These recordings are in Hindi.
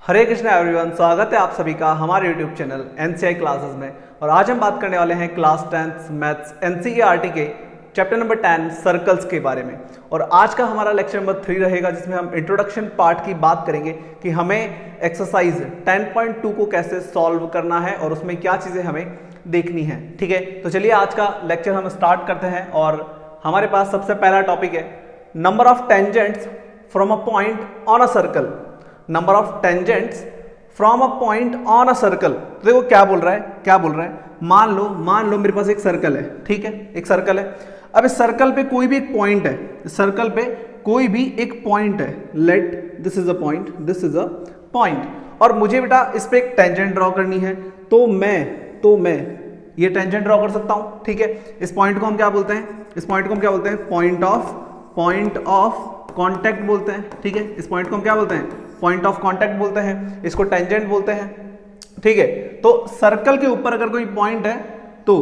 हरे कृष्ण एवरीवन, स्वागत है आप सभी का हमारे यूट्यूब चैनल एनसीआई क्लासेस में। और आज हम बात करने वाले हैं क्लास 10th मैथ्स एनसीईआरटी के चैप्टर नंबर 10 सर्कल्स के बारे में। और आज का हमारा लेक्चर नंबर 3 रहेगा, जिसमें हम इंट्रोडक्शन पार्ट की बात करेंगे कि हमें एक्सरसाइज 10.2 को कैसे सॉल्व करना है और उसमें क्या चीज़ें हमें देखनी है। ठीक है, तो चलिए आज का लेक्चर हम स्टार्ट करते हैं। और हमारे पास सबसे पहला टॉपिक है number of tangents from a point on a circle. Number of tangents from a point on a circle. तो देखो क्या बोल रहा है, मान लो मेरे पास एक सर्कल है। ठीक है, एक सर्कल है। अब इस सर्कल पे कोई भी एक पॉइंट है, इस सर्कल पे कोई भी एक पॉइंट है। Late this is a point, this is a point. और मुझे बेटा इस पे एक टेंजेंट ड्रॉ करनी है। तो मैं ये टेंजेंट ड्रॉ कर सकता हूं। ठीक है, इस पॉइंट को हम क्या बोलते हैं, इस पॉइंट को हम क्या बोलते हैं, पॉइंट ऑफ कॉन्टैक्ट बोलते हैं। ठीक है, इस पॉइंट को हम क्या बोलते हैं, पॉइंट ऑफ कॉन्टैक्ट बोलते हैं, इसको टेंजेंट बोलते हैं। ठीक है, तो सर्कल के ऊपर अगर कोई पॉइंट है तो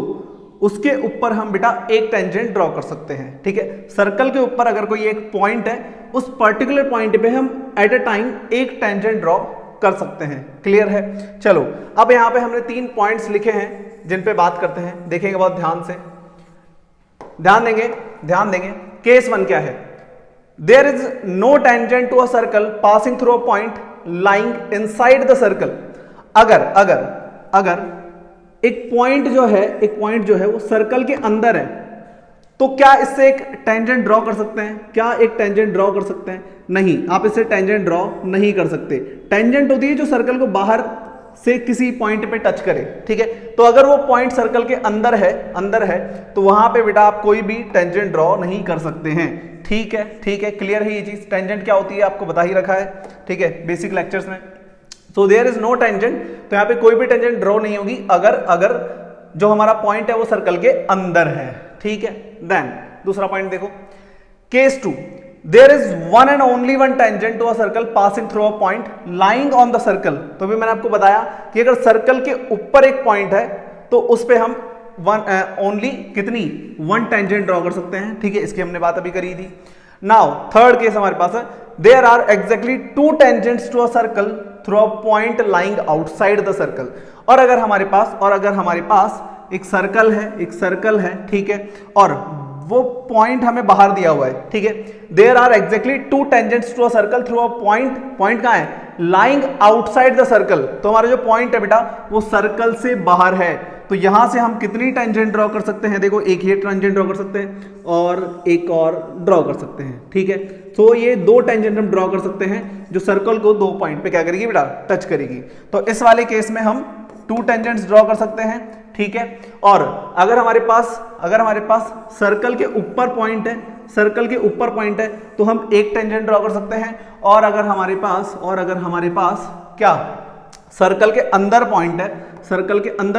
उसके ऊपर हम बेटा एक टेंजेंट ड्रॉ कर सकते हैं। ठीक है, सर्कल के ऊपर अगर कोई एक पॉइंट है, उस पर्टिकुलर पॉइंट पे हम एट अ टाइम एक टेंजेंट ड्रॉ कर सकते हैं। क्लियर है? चलो, अब यहां पे हमने 3 पॉइंट्स लिखे हैं जिन पे बात करते हैं। देखेंगे बहुत ध्यान से, ध्यान देंगे। केस 1 क्या है? There is no tangent to a circle passing through a point lying inside the circle। अगर एक पॉइंट जो है वो सर्कल के अंदर है, तो क्या इससे एक टेंजेंट ड्रॉ कर सकते हैं? क्या एक टेंजेंट ड्रॉ कर सकते हैं? नहीं, आप इससे टेंजेंट ड्रॉ नहीं कर सकते। टेंजेंट होती है जो सर्कल को बाहर से किसी पॉइंट पे टच करे। ठीक है, तो अगर वो पॉइंट सर्कल के अंदर है तो वहां पे बेटा आप कोई भी टेंजेंट ड्रॉ नहीं कर सकते हैं। ठीक है, क्लियर है ये चीज? टेंजेंट क्या होती है आपको बता ही रखा है। ठीक है, बेसिक लेक्चर्स में। So there is no tangent, तो यहाँ पे कोई भी टेंजेंट ड्रॉ नहीं होगी अगर जो हमारा पॉइंट है वो सर्कल के अंदर है। ठीक है, देन दूसरा पॉइंट देखो, case 2, there is one and only one tangent to a circle passing through a point lying on the circle. तो भी मैंने आपको बताया कि अगर सर्कल के ऊपर एक पॉइंट है तो उस पे हम वन टेंजेंट ड्रॉ कर सकते हैं। ठीक है, इसकी हमने बात अभी करी थी। नाउ थर्ड केस हमारे पास है, there are exactly 2 tangents to a circle through a point lying outside the circle. और अगर हमारे पास एक सर्कल है, ठीक है, और वो पॉइंट हमें बाहर दिया हुआ है। ठीक है, there are exactly 2 tangents to a circle through a point कहां है, लाइंग आउटसाइड द सर्कल। तो हमारा जो पॉइंट है बेटा वो सर्कल से बाहर है। तो यहां से हम कितनी टेंजेंट ड्रॉ कर सकते हैं? देखो, एक ही टेंजेंट ड्रॉ कर सकते हैं और एक और ड्रॉ कर सकते हैं। ठीक है, तो ये 2 टेंजेंट हम ड्रॉ कर सकते हैं जो सर्कल को 2 पॉइंट पे क्या करेगी बेटा, टच करेगी। तो इस वाले केस में हम 2 टेंजेंट्स ड्रॉ कर सकते हैं। ठीक है, और अगर हमारे पास सर्कल के ऊपर पॉइंट है तो हम एक टेंजेंट ड्रॉ कर सकते हैं। और अगर हमारे पास क्या सर्कल के अंदर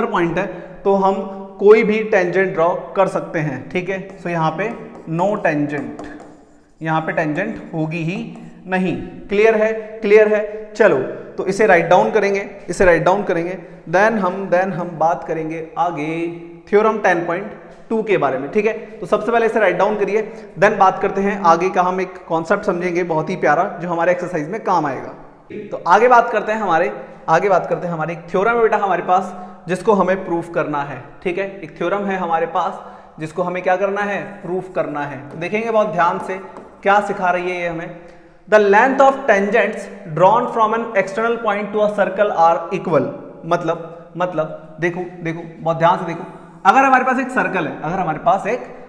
पॉइंट है तो हम कोई भी टेंजेंट ड्रॉ कर सकते हैं। ठीक है, सो यहाँ पे नो टेंजेंट, यहाँ पे टेंजेंट होगी ही नहीं। क्लियर है? चलो, तो इसे राइट डाउन करेंगे। देन हम बात करेंगे आगे थ्योरम 10.2 के बारे में। ठीक है, तो सबसे पहले इसे राइट डाउन करिए, देन बात करते हैं आगे का। हम एक कॉन्सेप्ट समझेंगे बहुत ही प्यारा जो हमारे एक्सरसाइज में काम आएगा। तो आगे बात करते हैं हमारे एक थ्योरम है बेटा हमारे पास, जिसको हमें प्रूफ करना है। ठीक है, एक थ्योरम है हमारे पास जिसको हमें क्या करना है, प्रूफ करना है। तो देखेंगे बहुत ध्यान से क्या सिखा रही है ये हमें। The length of tangents drawn from an external point to a circle are equal. मतलब देखो बहुत ध्यान से देखो, अगर हमारे पास एक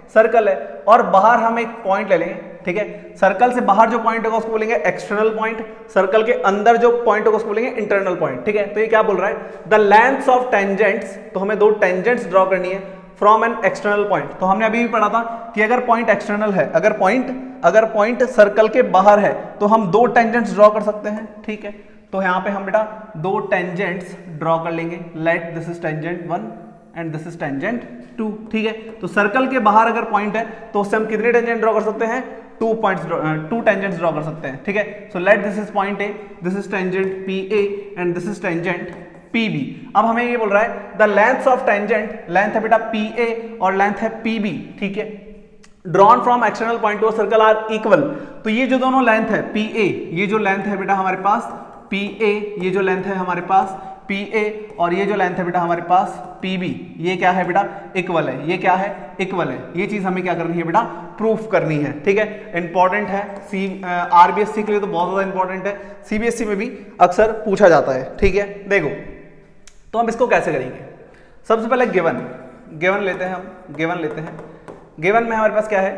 सर्कल है और बाहर हम एक पॉइंट ले लेंगे। ठीक है, सर्कल से बाहर जो पॉइंट होगा उसको बोलेंगे एक्सटर्नल पॉइंट, सर्कल के अंदर जो पॉइंट होगा उसको बोलेंगे इंटरनल पॉइंट। ठीक है, तो ये क्या बोल रहा है, द लेंथ ऑफ टेंजेंट्स, तो हमें 2 टेंजेंट्स ड्रॉ करनी है फ्रॉम एन एक्सटर्नल पॉइंट। तो हमने अभी भी पढ़ा था कि अगर पॉइंट एक्सटर्नल है, अगर पॉइंट सर्कल के बाहर है तो हम 2 टेंजेंट्स ड्रॉ कर सकते हैं। ठीक है, तो यहाँ पे हम बेटा 2 टेंजेंट्स ड्रॉ कर लेंगे। Late this is tangent 1 and this is tangent 2। ठीक है, तो सर्कल के बाहर अगर पॉइंट है तो उससे हम कितने टेंजेंट ड्रॉ कर सकते हैं, 2 टेंजेंट्स ड्रॉ कर सकते हैं। ठीक है, so let this is point A, this is tangent P A and this is tangent P B. अब हमें ये बोल रहा है the length of tangent, length है बेटा पी ए और लेंथ है पी बी। ठीक है, drawn from external point to circle are equal. तो ये जो दोनों लेंथ है पी ए, ये जो लेंथ है बेटा हमारे पास पी ए, ये जो लेंथ है हमारे पास पी ए, और ये जो लेंथ है बेटा हमारे पास पी बी, ये क्या है बेटा इक्वल है, ये क्या है इक्वल है। ये चीज हमें क्या करनी है बेटा प्रूफ करनी है, ठीक है। इंपॉर्टेंट है आरबीएससी के लिए तो बहुत ज्यादा इंपॉर्टेंट है, सीबीएसई में भी अक्सर पूछा जाता है, ठीक है। देखो तो हम इसको कैसे करेंगे, सबसे पहले गिवन लेते हैं, हम गिवन लेते हैं। गिवन में हमारे पास क्या है,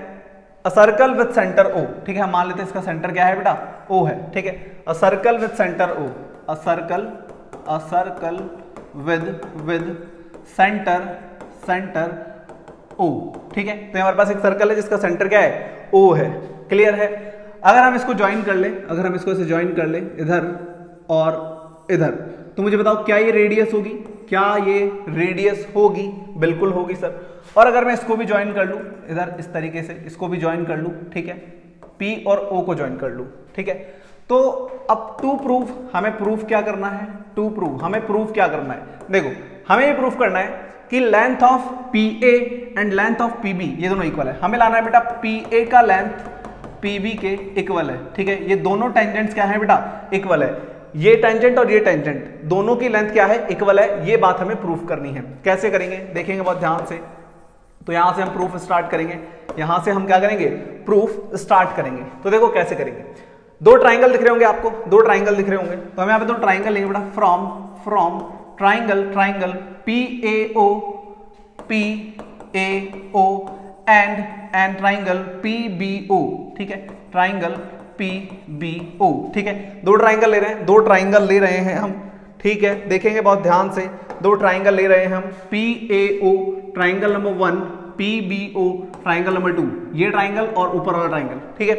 a circle with centre O, ठीक है। हम मान लेते हैं इसका सेंटर क्या है बेटा ओ है, ठीक है। A circle with centre O, a circle with centre O, ठीक है। तो हमारे पास एक सर्कल है जिसका सेंटर क्या है ओ है, क्लियर है। अगर हम इसको ज्वाइन कर ले, अगर हम इसको ऐसे ज्वाइन कर ले इधर और इधर, तो मुझे बताओ क्या ये रेडियस होगी, क्या ये रेडियस होगी, बिल्कुल होगी सर। और अगर मैं इसको भी ज्वाइन कर लूं इधर इस तरीके से, इसको भी ज्वाइन कर लूं, ठीक है, P और O को ज्वाइन कर लूं, ठीक है। तो अब टू प्रूफ हमें प्रूफ क्या करना है, टू प्रूफ हमें प्रूफ क्या करना है, देखो हमें ये प्रूफ करना है कि length of PA and length of PB ये दोनों इक्वल है। हमें लाना है बेटा PA का लेंथ PB के इक्वल है, ठीक है। ये दोनों टेंजेंट्स क्या है बेटा इक्वल है, ये टेंजेंट और ये टेंजेंट दोनों की लेंथ क्या है इक्वल है, ये बात हमें प्रूफ करनी है। कैसे करेंगे देखेंगे बहुत ध्यान से। तो यहां से हम प्रूफ स्टार्ट करेंगे, यहां से हम क्या करेंगे प्रूफ स्टार्ट करेंगे। तो देखो कैसे करेंगे, दो ट्राइंगल दिख रहे होंगे आपको, दो ट्राइंगल दिख रहे होंगे, तो हम यहां पे दो ट्राइंगल लेंगे बेटा, from triangle PAO and triangle PBO, ठीक है, ट्राइंगल PBO, ठीक है। दो ट्राइंगल ले रहे हैं, दो ट्राइंगल ले रहे हैं हम, ठीक है। देखेंगे बहुत ध्यान से, दो ट्राइंगल ले रहे हैं हम, PAO triangle number 1, PBO triangle number 2, ये ट्राइंगल और ऊपर वाला ट्राइंगल, ठीक है।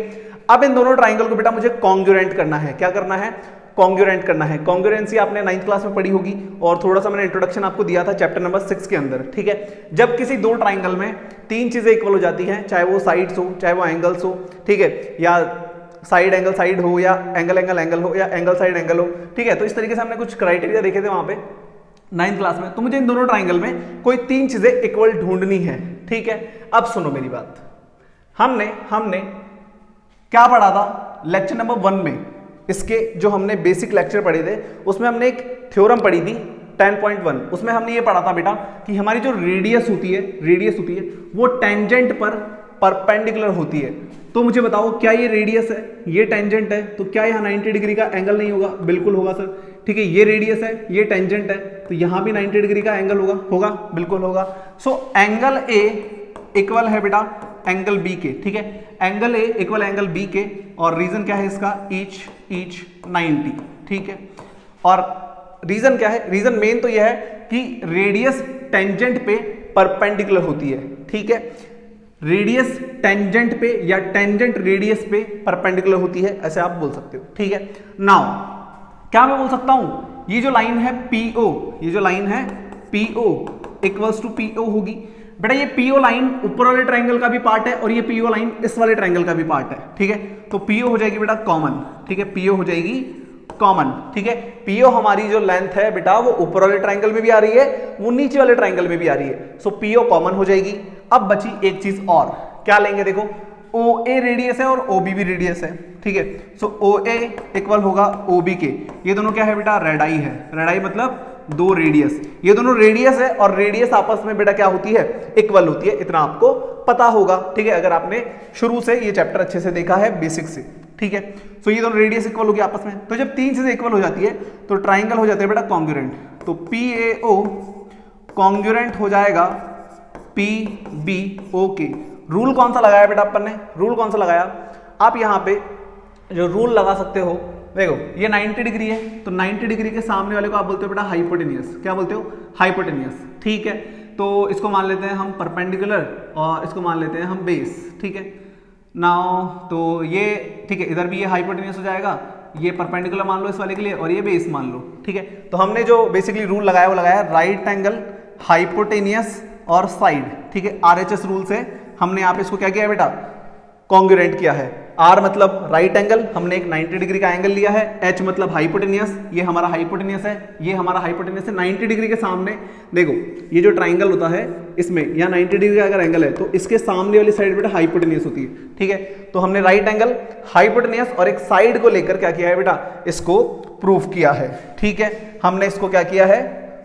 अब इन दोनों ट्राइंगल को बेटा मुझे कॉन्ग्रुएंट करना है, क्या करना है कॉन्ग्रुएंट करना है। कॉन्ग्रुएंसी आपने 9th क्लास में पढ़ी होगी और थोड़ा सा मैंने इंट्रोडक्शन आपको दिया था चैप्टर नंबर 6 के अंदर, ठीक है। जब किसी दो ट्राइंगल में तीन चीजें इक्वल हो जाती हैं, चाहे वो साइड्स हो, चाहे वो एंगल्स हो, ठीक है, या साइड एंगल साइड हो, या एंगल हो, या एंगल साइड एंगल हो, ठीक है। तो इस तरीके से हमने कुछ क्राइटेरिया देखे थे वहां पे 9th क्लास में। तो मुझे इन दोनों ट्राइंगल में कोई तीन चीजें इक्वल ढूंढनी है, ठीक है। अब सुनो मेरी बात, हमने क्या पढ़ा था लेक्चर नंबर 1 में, इसके जो हमने बेसिक लेक्चर पढ़े थे उसमें हमने एक थ्योरम पढ़ी थी 10.1, उसमें हमने ये पढ़ा था बेटा कि हमारी जो रेडियस होती है वो टेंजेंट पर परपेंडिकुलर होती है। तो मुझे बताओ क्या ये रेडियस है, ये टेंजेंट है, तो क्या यहाँ 90 डिग्री का एंगल नहीं होगा, बिल्कुल होगा सर, ठीक है। ये रेडियस है, ये टेंजेंट है, तो यहाँ भी 90 डिग्री का एंगल होगा बिल्कुल होगा। सो एंगल A इक्वल है बेटा एंगल B के, ठीक है। Angle A equal angle B के, और रीजन क्या है इसका ईच 90, ठीक है। और रीजन क्या है, रीजन मेन तो यह है कि रेडियस टेंजेंट पे परपेंडिकुलर होती है, ठीक है। रेडियस टेंजेंट पे या टेंजेंट रेडियस पे परपेंडिकुलर होती है, ऐसे आप बोल सकते हो, ठीक है। नाउ क्या मैं बोल सकता हूं, ये जो लाइन है PO, ये जो लाइन है PO इक्वल्स टू PO होगी बेटा। ये PO लाइन ऊपर वाले ट्रायंगल का भी पार्ट है और ये PO लाइन इस वाले ट्रायंगल का भी पार्ट है, ठीक है। तो PO हो जाएगी बेटा कॉमन, ठीक है, PO हो जाएगी कॉमन, ठीक है। PO हमारी जो लेंथ है बेटा वो ऊपर वाले ट्रायंगल में भी आ रही है, वो नीचे वाले ट्रायंगल में भी आ रही है। सो PO कॉमन हो जाएगी। अब बची एक चीज और, क्या लेंगे देखो, OA रेडियस है और OB भी रेडियस है, ठीक है। सो OA इक्वल होगा OB के, ये दोनों क्या है बेटा रेड आई है, रेड आई मतलब दो रेडियस, ये दोनों रेडियस है और रेडियस आपस में बेटा क्या होती है इक्वल होती है, इतना आपको पता होगा, ठीक है, अगर आपने शुरू से ये चैप्टर अच्छे से देखा है बेसिक से, ठीक है। सो ये दोनों रेडियस इक्वल होगी आपस में। तो जब तीन चीजें इक्वल हो जाती है तो ट्राइंगल हो जाते हैं बेटा कॉन्ग्रुएंट। तो PAO कॉन्ग्रुएंट हो जाएगा PBO के। रूल कौन सा लगाया बेटा अपन ने, रूल कौन सा लगाया, आप यहाँ पे जो रूल लगा सकते हो, देखो ये 90 डिग्री है, तो 90 डिग्री के सामने वाले को आप बोलते हो बेटा हाइपोटेनियस, क्या बोलते हो हाइपोटेनियस, ठीक है। तो इसको मान लेते हैं हम परपेंडिकुलर और इसको मान लेते हैं हम बेस, ठीक है। नाउ तो ये ठीक है, इधर भी ये हाइपोटेनियस हो जाएगा, ये परपेंडिकुलर मान लो इस वाले के लिए और ये बेस मान लो, ठीक है। तो हमने जो बेसिकली रूल लगाया वो लगाया राइट एंगल हाइपोटेनियस और साइड, ठीक है। RHS रूल से हमने यहाँ पे इसको क्या किया बेटा कॉन्ग्रुएंट किया है। आर मतलब राइट एंगल, हमने एक 90 डिग्री का एंगल लिया है। एच मतलब हाइपोटेनियस, ये हमारा हाइपोटेनियस है, ये हमारा हाइपोटेनियस है। 90 डिग्री के सामने देखो ये जो ट्राइंगल होता है इसमें यहाँ 90 डिग्री का अगर एंगल है तो इसके सामने वाली साइड बेटा हाइपोटेनियस होती है, ठीक है। तो हमने राइट एंगल, हाइपोटेनियस और एक साइड को लेकर क्या किया है बेटा, इसको प्रूफ किया है, ठीक है। हमने इसको क्या किया है,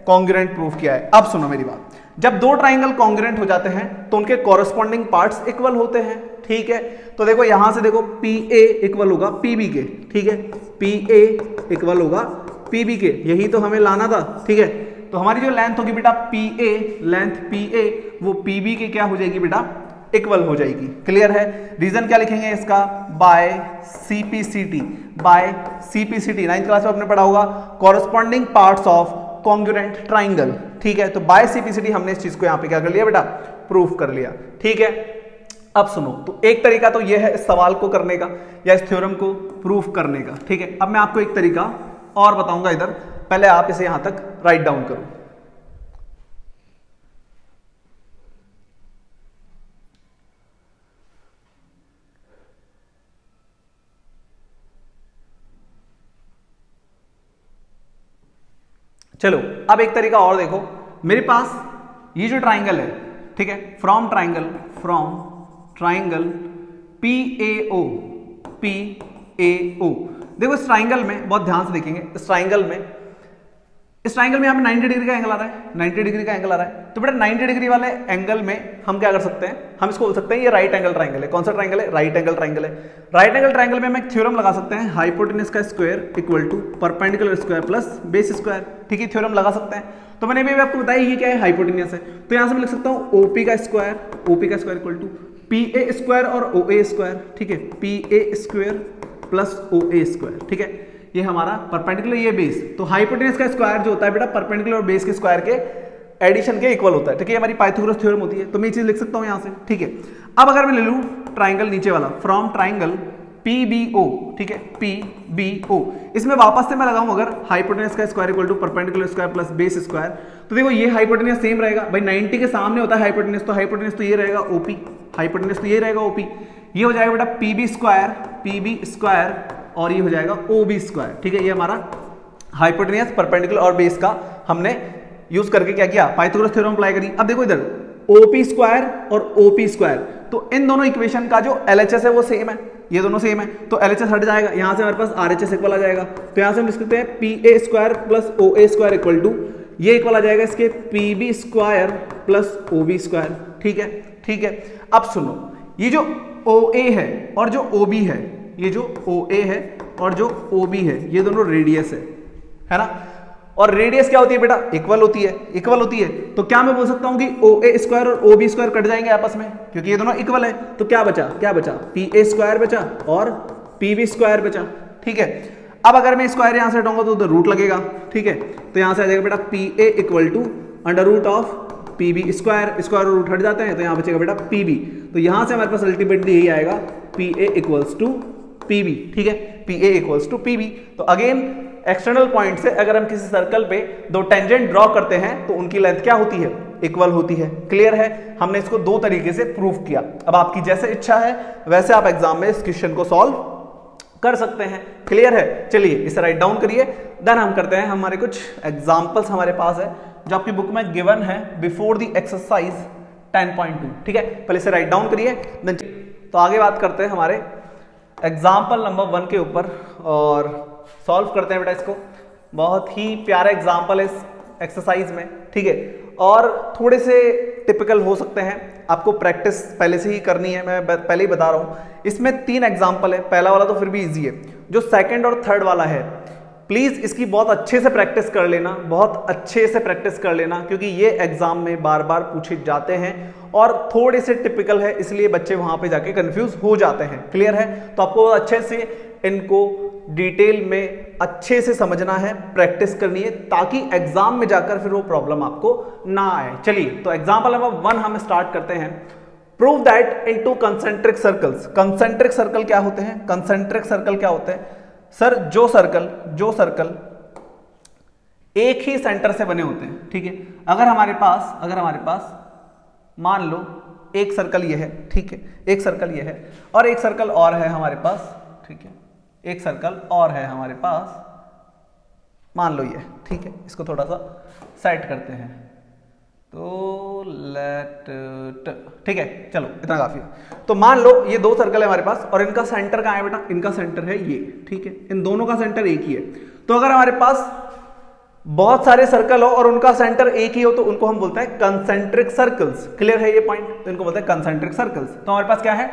कॉन्ग्रुएंट प्रूफ किया है। अब सुनो मेरी बात, जब दो ट्राइंगल कॉन्ग्रुएंट हो जाते हैं तो उनके कॉरस्पॉन्डिंग पार्ट्स इक्वल होते हैं, ठीक है। तो देखो यहां से देखो PA इक्वल होगा PB के, ठीक है। PA इक्वल होगा PB के, यही तो हमें लाना था, ठीक है। तो हमारी जो लेंथ होगी बेटा PA, लेंथ PA वो PB के क्या हो जाएगी बेटा, इक्वल हो जाएगी। क्लियर है। रीजन क्या लिखेंगे इसका, by CPCT, by CPCT 9th class में आपने पढ़ा होगा, corresponding parts of congruent triangle, ठीक है। तो बाय CPCT हमने इस चीज को यहां पे क्या कर लिया बेटा, प्रूफ कर लिया, ठीक है। अब सुनो, तो एक तरीका तो यह है इस सवाल को करने का या इस थ्योरम को प्रूफ करने का, ठीक है। अब मैं आपको एक तरीका और बताऊंगा इधर, पहले आप इसे यहां तक राइट डाउन करो। चलो अब एक तरीका और देखो, मेरे पास ये जो ट्राइंगल है, ठीक है, फ्रॉम ट्राइंगल PAO, देखो इस ट्राइंगल में बहुत ध्यान से देखेंगे, इस ट्राइंगल में यहाँ पे 90 डिग्री का एंगल आ रहा है, 90 डिग्री का एंगल आ रहा है। तो बेटा 90 डिग्री वाले एंगल में हम क्या कर सकते हैं, हम इसको बोल सकते हैं ये राइट एंगल ट्राइंगल है। कौन सा ट्राइंगल है, राइट एंगल ट्राइंगल है। राइट एंगल ट्राइंगल में हम एक थ्योरम लगा सकते हैं, हाइपोटेनस का square equal to perpendicular square plus base square, ठीक है, थ्योरम लगा सकते हैं। तो मैंने भी आपको बताया ये क्या है, हाइपोटेनस है। तो यहां से मैं लिख सकता हूं OP का square equal to PA square और OA स्क्वायर, ठीक है, PA square plus OA square, ठीक है। ये हमारा परपेंडिकुलर, ये बेस, तो हाइपोटेनस का स्क्वायर जो होता है बेटा परपेंडिकुलर और बेस के स्क्वायर के एडिशन के इक्वल होता है, ठीक है। हमारी पाइथागोरस थ्योरम होती है, तो मैं ये चीज लिख सकता हूं यहां से, ठीक है। अब अगर मैं ले लूं ट्राइंगल नीचे वाला, फ्रॉम ट्राइंगल PBO, ठीक है, PBO, इसमें वापस से मैं लगाऊं अगर हाइपोटेनस का square equal to perpendicular square plus base square, तो देखो ये हाइपोटेनस सेम रहेगा भाई, 90 के सामने होता है हाइपोटेनस, तो हाइपोटेनस तो ये रहेगा OP, हाइपोटेनस तो ये रहेगा OP, ये हो जाएगा बेटा PB स्क्वायर और ये हो जाएगा OB स्क्वायर, ठीक है। ये हमारा हाइपोटेनस, परपेंडिकुलर और बेस का हमने यूज करके क्या किया, पाइथागोरस थ्योरम अप्लाई करी। अब देखो इधर OP स्क्वायर और OP स्क्वायर, तो इन दोनों इक्वेशन का जो LHS है वो सेम है, ये दोनों सेम है, तो LHS हट जाएगा, यहां से हमारे पास RHS इक्वल आ जाएगा। तो यहां से हम लिख सकते हैं PA square plus OA square equal to, ये इक्वल आ जाएगा इसके PB square plus OB square, ठीक है, ठीक है। अब सुनो, ये जो OA है और जो OB है, ये जो OA है और जो OB है, ये दोनों रेडियस है ना। और रेडियस क्या होती है बेटा, इक्वल होती है। तो क्या मैं बोल सकता हूं कि OA स्क्वायर और OB स्क्वायर कट जाएंगे आपस में, क्योंकि ये दोनों इक्वल है। तो क्या बचा PA स्क्वायर बचा और PB स्क्वायर बचा, ठीक है। अब अगर मैं स्क्वायर यहां से हटाऊंगा तो उधर रूट लगेगा, ठीक है। तो यहां से आ जाएगा बेटा PA equal to under root of PB square root हट जाते हैं, तो यहां बचेगा बेटा PB। तो यहां से हमारे पास अल्टीमेटली यही आएगा PA इक्वल्स टू PB, ठीक है, PA इक्वल्स टू PB। तो अगेन एक्सटर्नल पॉइंट से अगर हम किसी सर्कल पे दो टेंजेंट ड्रॉ करते हैं तो उनकी लेंथ क्या होती है, इक्वल होती है। क्लियर है, हमने इसको दो तरीके से प्रूफ किया। अब आपकी जैसे इच्छा है वैसे आप एग्जाम में इस क्वेश्चन को सॉल्व कर सकते हैं। क्लियर है, चलिए इसे राइट डाउन करिए, देन हम करते हैं, हमारे कुछ एग्जांपल्स हमारे पास है जो आपकी बुक में गिवन है बिफोर द एक्सरसाइज 10.2, ठीक है। पहले इसे राइट डाउन करिए, देन तो आगे बात करते हैं हमारे एग्जाम्पल नंबर 1 के ऊपर और सॉल्व करते हैं बेटा इसको। बहुत ही प्यारा एग्जाम्पल है इस एक्सरसाइज में, ठीक है, और थोड़े से टिपिकल हो सकते हैं, आपको प्रैक्टिस पहले से ही करनी है, मैं पहले ही बता रहा हूं। इसमें 3 एग्जाम्पल है, पहला वाला तो फिर भी इजी है, जो सेकंड और थर्ड वाला है प्लीज इसकी बहुत अच्छे से प्रैक्टिस कर लेना, बहुत अच्छे से प्रैक्टिस कर लेना, क्योंकि ये एग्जाम में बार बार पूछे जाते हैं और थोड़े से टिपिकल है, इसलिए बच्चे वहां पे जाके कंफ्यूज हो जाते हैं। क्लियर है, तो आपको अच्छे से इनको डिटेल में अच्छे से समझना है, प्रैक्टिस करनी है, ताकि एग्जाम में जाकर फिर वो प्रॉब्लम आपको ना आए। चलिए, तो एग्जाम्पल नंबर 1 हम स्टार्ट करते हैं। Prove that into concentric circles. Concentric circle क्या होते हैं, कंसेंट्रिक सर्कल क्या होते हैं सर, जो सर्कल एक ही सेंटर से बने होते हैं, ठीक है। अगर हमारे पास मान लो एक सर्कल ये है, ठीक है, एक सर्कल ये है और एक सर्कल और है हमारे पास, ठीक है, एक सर्कल और है हमारे पास, मान लो ये, ठीक है, इसको थोड़ा सा सेट करते हैं तो ठीक है, चलो इतना काफी है। तो मान लो ये दो सर्कल है हमारे पास और इनका सेंटर कहाँ है बेटा, इनका सेंटर है ये, ठीक है, इन दोनों का सेंटर एक ही है। तो अगर हमारे पास बहुत सारे सर्कल हो और उनका सेंटर एक ही हो तो उनको हम बोलते हैं कंसेंट्रिक सर्कल्स। क्लियर है ये पॉइंट? तो इनको बोलते हैं कंसेंट्रिक सर्कल्स। तो हमारे पास क्या है,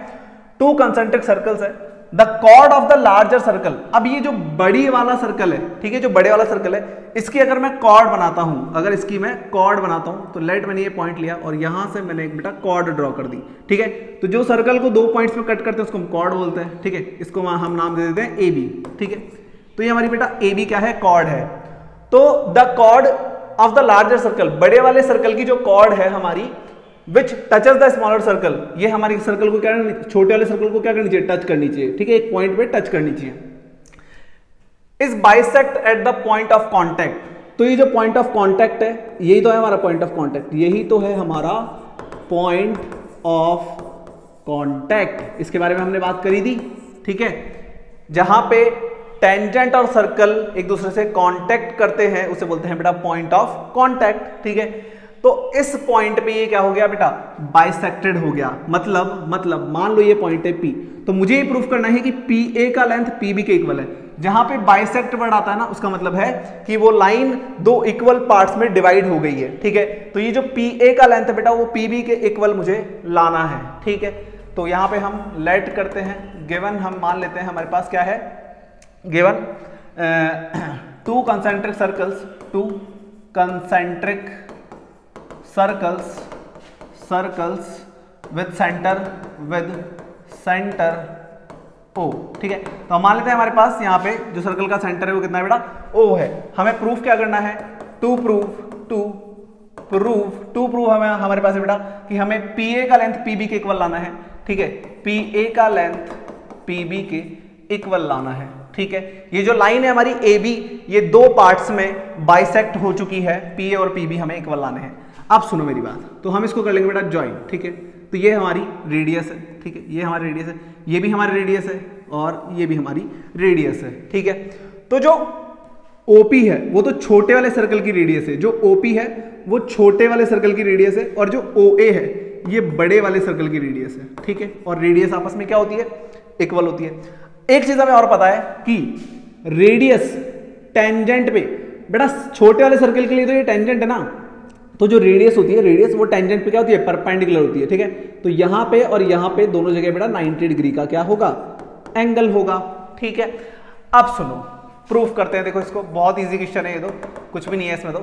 टू कंसेंट्रिक सर्कल्स है। The chord of the larger circle, अब ये जो बड़ी वाला सर्कल है, ठीक है, जो बड़े वाला सर्कल है, इसकी अगर मैं कॉर्ड बनाता हूं, अगर इसकी मैं कॉर्ड बनाता हूं तो लेट मैंने ये पॉइंट लिया और यहां से मैंने एक बेटा कॉर्ड ड्रॉ कर दी, ठीक है। तो जो सर्कल को दो पॉइंट्स में कट करते हैं उसको हम कॉर्ड बोलते हैं, ठीक है, इसको हम नाम दे देते हैं ए बी, ठीक है। तो ये हमारी बेटा ए बी क्या है, कॉर्ड है। तो the chord of the larger circle, बड़े वाले सर्कल की जो कॉर्ड है हमारी, which touches the smaller circle, ये हमारी सर्कल को क्या, छोटे वाले सर्कल को क्या करनी चाहिए, टच करनी चाहिए, ठीक है, एक पॉइंट पे टच करनी चाहिए। Is bisect at the point of contact, तो ये जो पॉइंट ऑफ कॉन्टैक्ट है, यही तो है हमारा पॉइंट ऑफ कॉन्टैक्ट, यही तो है हमारा पॉइंट ऑफ कॉन्टैक्ट। इसके बारे में हमने बात करी थी, ठीक है, जहां पे टेंजेंट और सर्कल एक दूसरे से कांटेक्ट करते हैं उसे बोलते हैं बेटा पॉइंट ऑफ कांटेक्ट, ठीक है। तो इस पॉइंट पे ये क्या हो गया बेटा, बाइसेक्टेड हो गया। मतलब मान लो ये पॉइंट है P, तो मुझे ये प्रूफ करना है कि PA का लेंथ PB के इक्वल है। जहां पे बाइसेक्ट वर्ड आता है ना, उसका मतलब है कि वो लाइन दो इक्वल पार्ट्स में डिवाइड हो गई है, ठीक है। तो ये जो PA का लेंथ है बेटा वो PB के इक्वल मुझे लाना है, ठीक है। तो यहां पे हम लेट करते हैं, गिवन हम मान लेते हैं हमारे पास क्या है, given to concentric circles, to concentric circles with centre O, ठीक है। तो हम मान लेते हैं हमारे पास यहाँ पे जो सर्कल का सेंटर है वो कितना है बेटा, O है। हमें प्रूफ क्या करना है, टू प्रूफ हमें हमारे पास है बेटा कि हमें PA का लेंथ PB के इक्वल लाना है, ठीक है, PA का लेंथ PB के इक्वल लाना है, ठीक है। ये जो लाइन है हमारी AB, ये दो पार्ट्स में बाइसेक्ट हो चुकी है, PA और PB हमें इक्वल लाने हैं। अब सुनो मेरी बात, तो हम इसको कर लेंगे बेटा ज्वाइन, ठीक है। तो ये हमारी रेडियस है, ठीक है, ये हमारी रेडियस है, ये भी हमारी रेडियस है और ये भी हमारी रेडियस है, ठीक है। तो जो OP है वो तो छोटे वाले सर्कल की रेडियस है, जो OP है वो छोटे वाले सर्कल की रेडियस है और जो OA है ये बड़े वाले सर्कल की रेडियस है, ठीक है। और रेडियस आपस में क्या होती है, इक्वल होती है। एक चीज हमें और पता है कि रेडियस टेंजेंट पे, बेटा छोटे वाले सर्कल के लिए तो ये टेंजेंट है ना, तो जो रेडियस होती है, रेडियस वो टेंजेंट पे क्या होती है, परपेंडिकुलर होती है, ठीक है। तो यहां पे और यहां पे दोनों जगह बेटा 90 डिग्री का क्या होगा, एंगल होगा, ठीक है। अब सुनो प्रूफ करते हैं, देखो इसको, बहुत इजी क्वेश्चन है ये, तो कुछ भी नहीं है इसमें। तो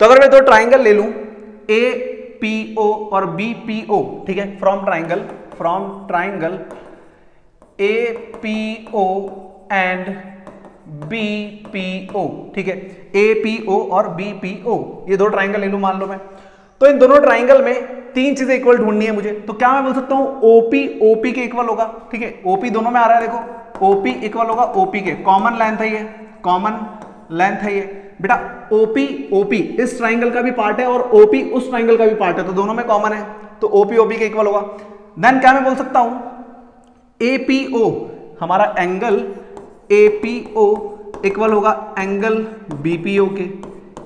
अगर मैं दो ट्राइंगल ले लूं APO और BPO, ठीक है, from triangle APO and BPO, ठीक है, APO और BPO, ये दो ट्राइंगल ले लूं मान लो मैं। तो इन दोनों ट्राइंगल में तीन चीजें इक्वल ढूंढनी है मुझे, तो क्या मैं बोल सकता हूं OP के इक्वल होगा, ठीक है। OP दोनों में आ रहा है, देखो OP इक्वल होगा OP के, कॉमन लेंथ है ये, कॉमन लेंथ है ये बेटा। OP इस ट्राइंगल का भी पार्ट है और OP उस ट्राइंगल का भी पार्ट है, तो दोनों में कॉमन है, तो OP के इक्वल होगा। देन क्या मैं बोल सकता हूं, APO, हमारा एंगल APO इक्वल होगा एंगल BPO के,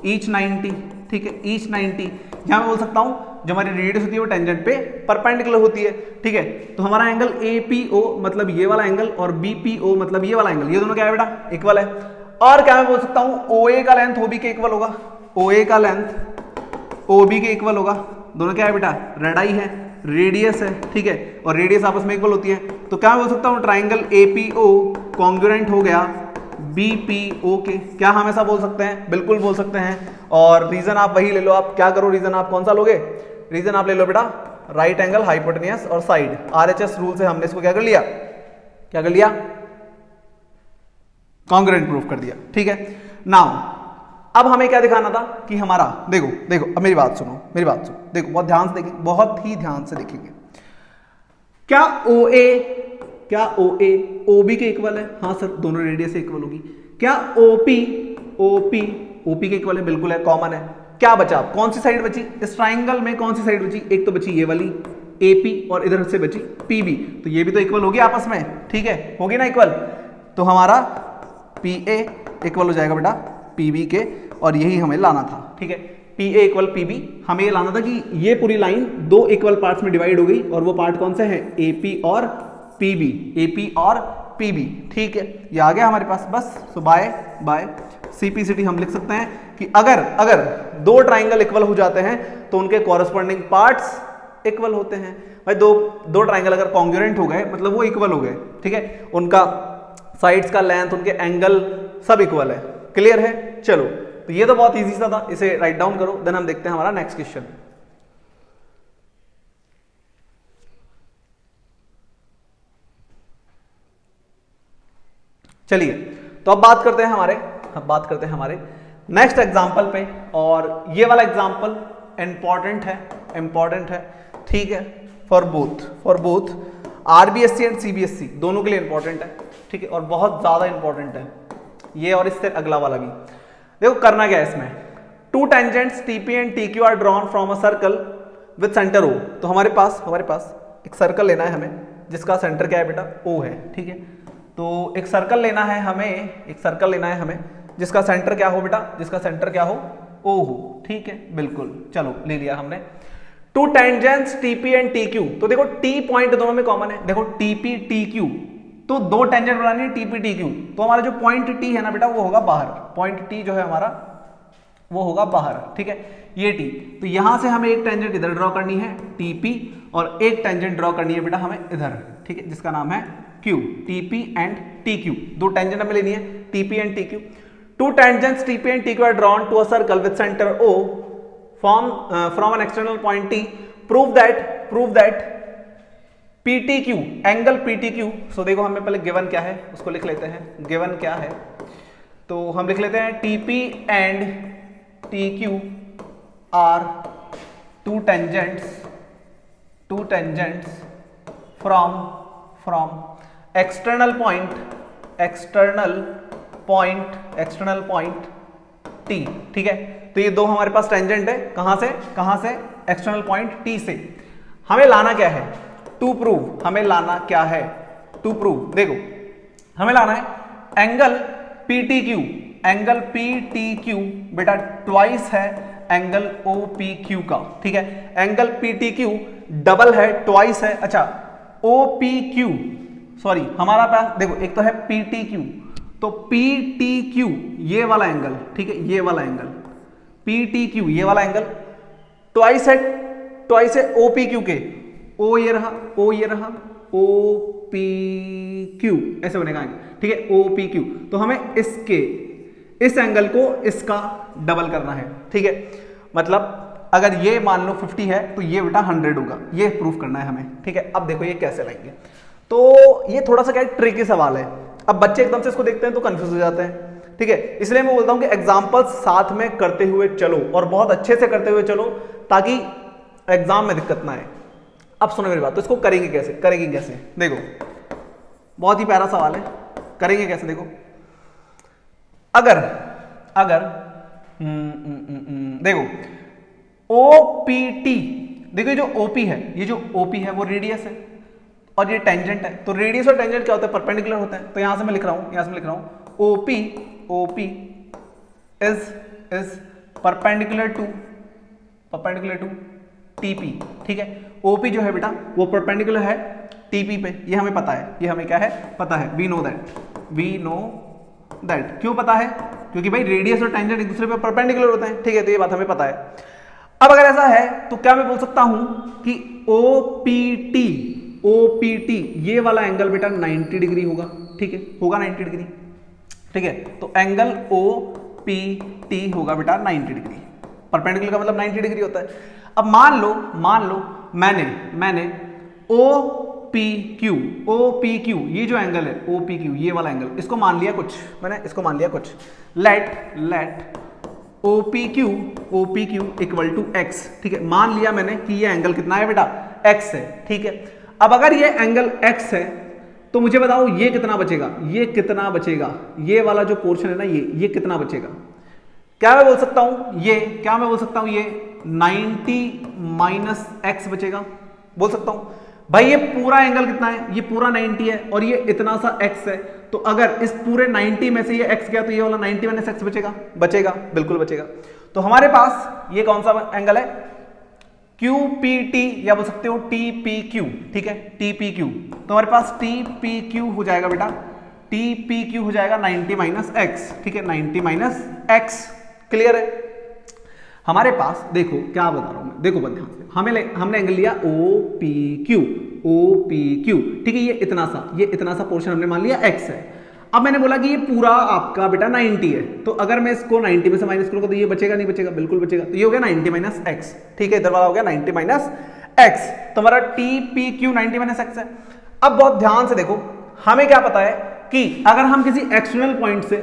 ईच 90, ठीक है, ईच 90। यहां मैं बोल सकता हूं जो हमारी रेडियस होती है वो टेंजेंट पे परपेंडिकुलर होती है, ठीक है। तो हमारा एंगल APO मतलब ये वाला एंगल और BPO मतलब ये वाला एंगल, ये दोनों क्या है बेटा, इक्वल है। और क्या मैं बोल सकता हूं, OA का लेंथ OB के इक्वल होगा, OA का लेंथ OB के इक्वल होगा, दोनों क्या है बेटा, रेडाई है, रेडियस है, ठीक है, और रेडियस आपस में इक्वल होती है। तो क्या मैं बोल सकता हूं, ट्राइंगल APO कॉन्ग्रुएंट हो गया BPO के, क्या हम ऐसा बोल सकते हैं, बिल्कुल बोल सकते हैं। और रीजन आप वही ले लो, आप क्या करो, रीजन आप कौन सा लोगे, रीजन आप ले लो बेटा राइट एंगल, हाइपोटेन्यूस और साइड, RHS रूल से हमने इसको क्या कर लिया, कॉन्ग्रुएंट प्रूफ कर दिया, ठीक है। नाउ अब हमें क्या दिखाना था कि हमारा, देखो अब मेरी बात सुनो, देखो बहुत ध्यान से देखिए, बहुत ही ध्यान से देखेंगे। क्या OA OB के इक्वल है, हाँ सर, दोनों रेडियस से इक्वल होगी। क्या OP के इक्वल है, बिल्कुल है, कॉमन है। क्या बचा, कौन सी साइड बची इस ट्राइंगल में, कौन सी साइड बची, एक तो बची ये वाली AP और इधर से बची PB, तो ये भी तो इक्वल होगी आपस में, ठीक है, होगी ना इक्वल। तो हमारा PA इक्वल हो जाएगा बेटा PB के, और यही हमें लाना था, ठीक है। PA इक्वल PB, हमें ये लाना था कि ये पूरी लाइन दो इक्वल पार्ट्स में डिवाइड हो गई, और वो पार्ट कौन से हैं, AP और PB, AP और PB, ठीक है। ये आ गया हमारे पास, बस। सो बाय CPCT हम लिख सकते हैं कि अगर दो ट्राइंगल इक्वल हो जाते हैं तो उनके कॉरस्पॉन्डिंग पार्ट्स इक्वल होते हैं। भाई दो ट्राइंगल अगर कॉन्ग्रुएंट हो गए मतलब वो इक्वल हो गए, ठीक है, उनका साइड्स का लेंथ, उनके एंगल सब इक्वल है। क्लियर है? चलो, तो ये तो बहुत इजी सा था, इसे राइट डाउन करो, देन हम देखते हैं हमारा नेक्स्ट क्वेश्चन। चलिए, तो अब बात करते हैं हमारे नेक्स्ट एग्जाम्पल पे, और ये वाला एग्जाम्पल इंपॉर्टेंट है, ठीक है, for both RBSC and CBSC दोनों के लिए इंपॉर्टेंट है, ठीक है, और बहुत ज्यादा इंपॉर्टेंट है ये, और इससे अगला वाला भी। देखो करना क्या है इसमें, two tangents TP and TQ are drawn from a circle with centre O। तो हमारे पास एक सर्कल लेना है हमें जिसका सेंटर क्या है बेटा, O है, ठीक है। तो एक सर्कल लेना है हमें जिसका सेंटर क्या हो बेटा, जिसका सेंटर क्या हो, O हो, ठीक है, बिल्कुल। चलो ले लिया हमने। To tangents TP and TQ, तो देखो T पॉइंट दोनों में कॉमन है, देखो TP TQ, तो दो टेंजेंट बनानी है TP TQ, तो हमारा जो पॉइंट T है ना बेटा वो होगा बाहर, पॉइंट T जो है हमारा वो होगा बाहर, ठीक है, ये T। तो यहां से हमें एक टेंजेंट इधर ड्रॉ करनी है TP, और एक टेंजेंट ड्रॉ करनी है बेटा हमें इधर, ठीक है, जिसका नाम है Q, TP एंड TQ। दो टेंजेंट हमें लेनी है TP and TQ। Two tangents TP and TQ are drawn to a circle with centre O from an external point T, prove that PTQ, angle PTQ। So देखो हमें पहले गिवन क्या है उसको लिख लेते हैं, गिवन क्या है तो हम लिख लेते हैं TP and TQ are two tangents from external point T, ठीक है। तो ये दो हमारे पास टेंजेंट है, कहां से एक्सटर्नल पॉइंट T से। हमें लाना क्या है, टू प्रूव, देखो हमें लाना है एंगल PTQ बेटा ट्वाइस है एंगल OPQ का, ठीक है, एंगल PTQ डबल है, ट्वाइस है। अच्छा OPQ, सॉरी हमारा पास देखो एक तो है PTQ, तो PTQ ये वाला एंगल, ठीक है, ये वाला एंगल PTQ ये वाला एंगल ट्वाइस है OPQ के, O ये रहा OPQ ऐसे बनेगा, ठीक है, OPQ। तो हमें इस एंगल को इसका डबल करना है, ठीक है, मतलब अगर ये मान लो 50 है तो ये बेटा 100 होगा, ये प्रूफ करना है हमें, ठीक है। अब देखो ये कैसे लाएंगे, तो ये थोड़ा सा क्या ट्रिकी सवाल है, अब बच्चे एकदम से इसको देखते हैं तो कंफ्यूज हो जाते हैं, ठीक है, इसलिए मैं बोलता हूं कि एग्जाम्पल्स साथ में करते हुए चलो और बहुत अच्छे से करते हुए चलो ताकि एग्जाम में दिक्कत ना आए। अब सुनो मेरी बात, तो इसको करेंगे कैसे, देखो बहुत ही प्यारा सवाल है, करेंगे कैसे, देखो अगर देखो OPT, देखो ये जो OP है वो रेडियस है और ये टेंजेंट है, तो रेडियस और टेंजेंट क्या होता है, परपेंडिकुलर होता है। तो यहां से मैं लिख रहा हूं OP is perpendicular to TP, ठीक है। OP जो है बेटा वो परपेंडिकुलर है TP पे, ये हमें पता है, ये हमें क्या है पता है, वी नो दैट। क्यों पता है, क्योंकि भाई रेडियस और टेंजेंट एक दूसरे पे परपेंडिकुलर होते हैं, ठीक है, तो ये बात हमें पता है। अब अगर ऐसा है तो क्या मैं बोल सकता हूं कि OPT ये वाला एंगल बेटा 90 डिग्री होगा, ठीक है, होगा 90 डिग्री, ठीक है, तो एंगल OPT होगा बेटा 90 डिग्री, परपेंडिकुलर का मतलब 90 डिग्री होता है। अब मान लो मैंने OPQ ये जो एंगल है OPQ ये वाला एंगल, इसको मान लिया कुछ, let OPQ equal to x, ठीक है, मान लिया मैंने कि ये एंगल कितना है बेटा x है, ठीक है। अब अगर ये एंगल x है तो मुझे बताओ ये कितना बचेगा, ये वाला जो पोर्शन है ना ये कितना बचेगा, क्या मैं बोल सकता हूं ये 90 माइनस x बचेगा, बोल सकता हूं भाई ये पूरा एंगल कितना है, ये पूरा 90 है और ये इतना सा x है, तो अगर इस पूरे 90 में से ये x गया तो ये वाला 90 माइनस x बचेगा, बचेगा, बिल्कुल बचेगा। तो हमारे पास ये कौन सा एंगल है, QPT या बोल सकते हो TPQ, ठीक है, TPQ। तो हमारे पास TPQ हो जाएगा बेटा, TPQ हो जाएगा 90 माइनस x, ठीक है, 90 माइनस x। क्लियर है। हमारे पास देखो क्या बता रहा हूं मैं, देखो ध्यान से, हमने एंगल लिया OPQ, ठीक है, ये इतना सा पोर्शन हमने मान लिया x है। अब मैंने बोला कि ये पूरा आपका बेटा 90 है, तो अगर मैं इसको 90 में से माइनस करूंगा तो ये बचेगा नहीं बचेगा, बिल्कुल बचेगा। तो ये हो गया 90 माइनस x, ठीक है, इधर वाला हो गया 90 माइनस x। तो हमारा TPQ 90 माइनस x है। अब बहुत ध्यान से देखो, हमें क्या पता है कि अगर हम किसी एक्सटर्नल पॉइंट से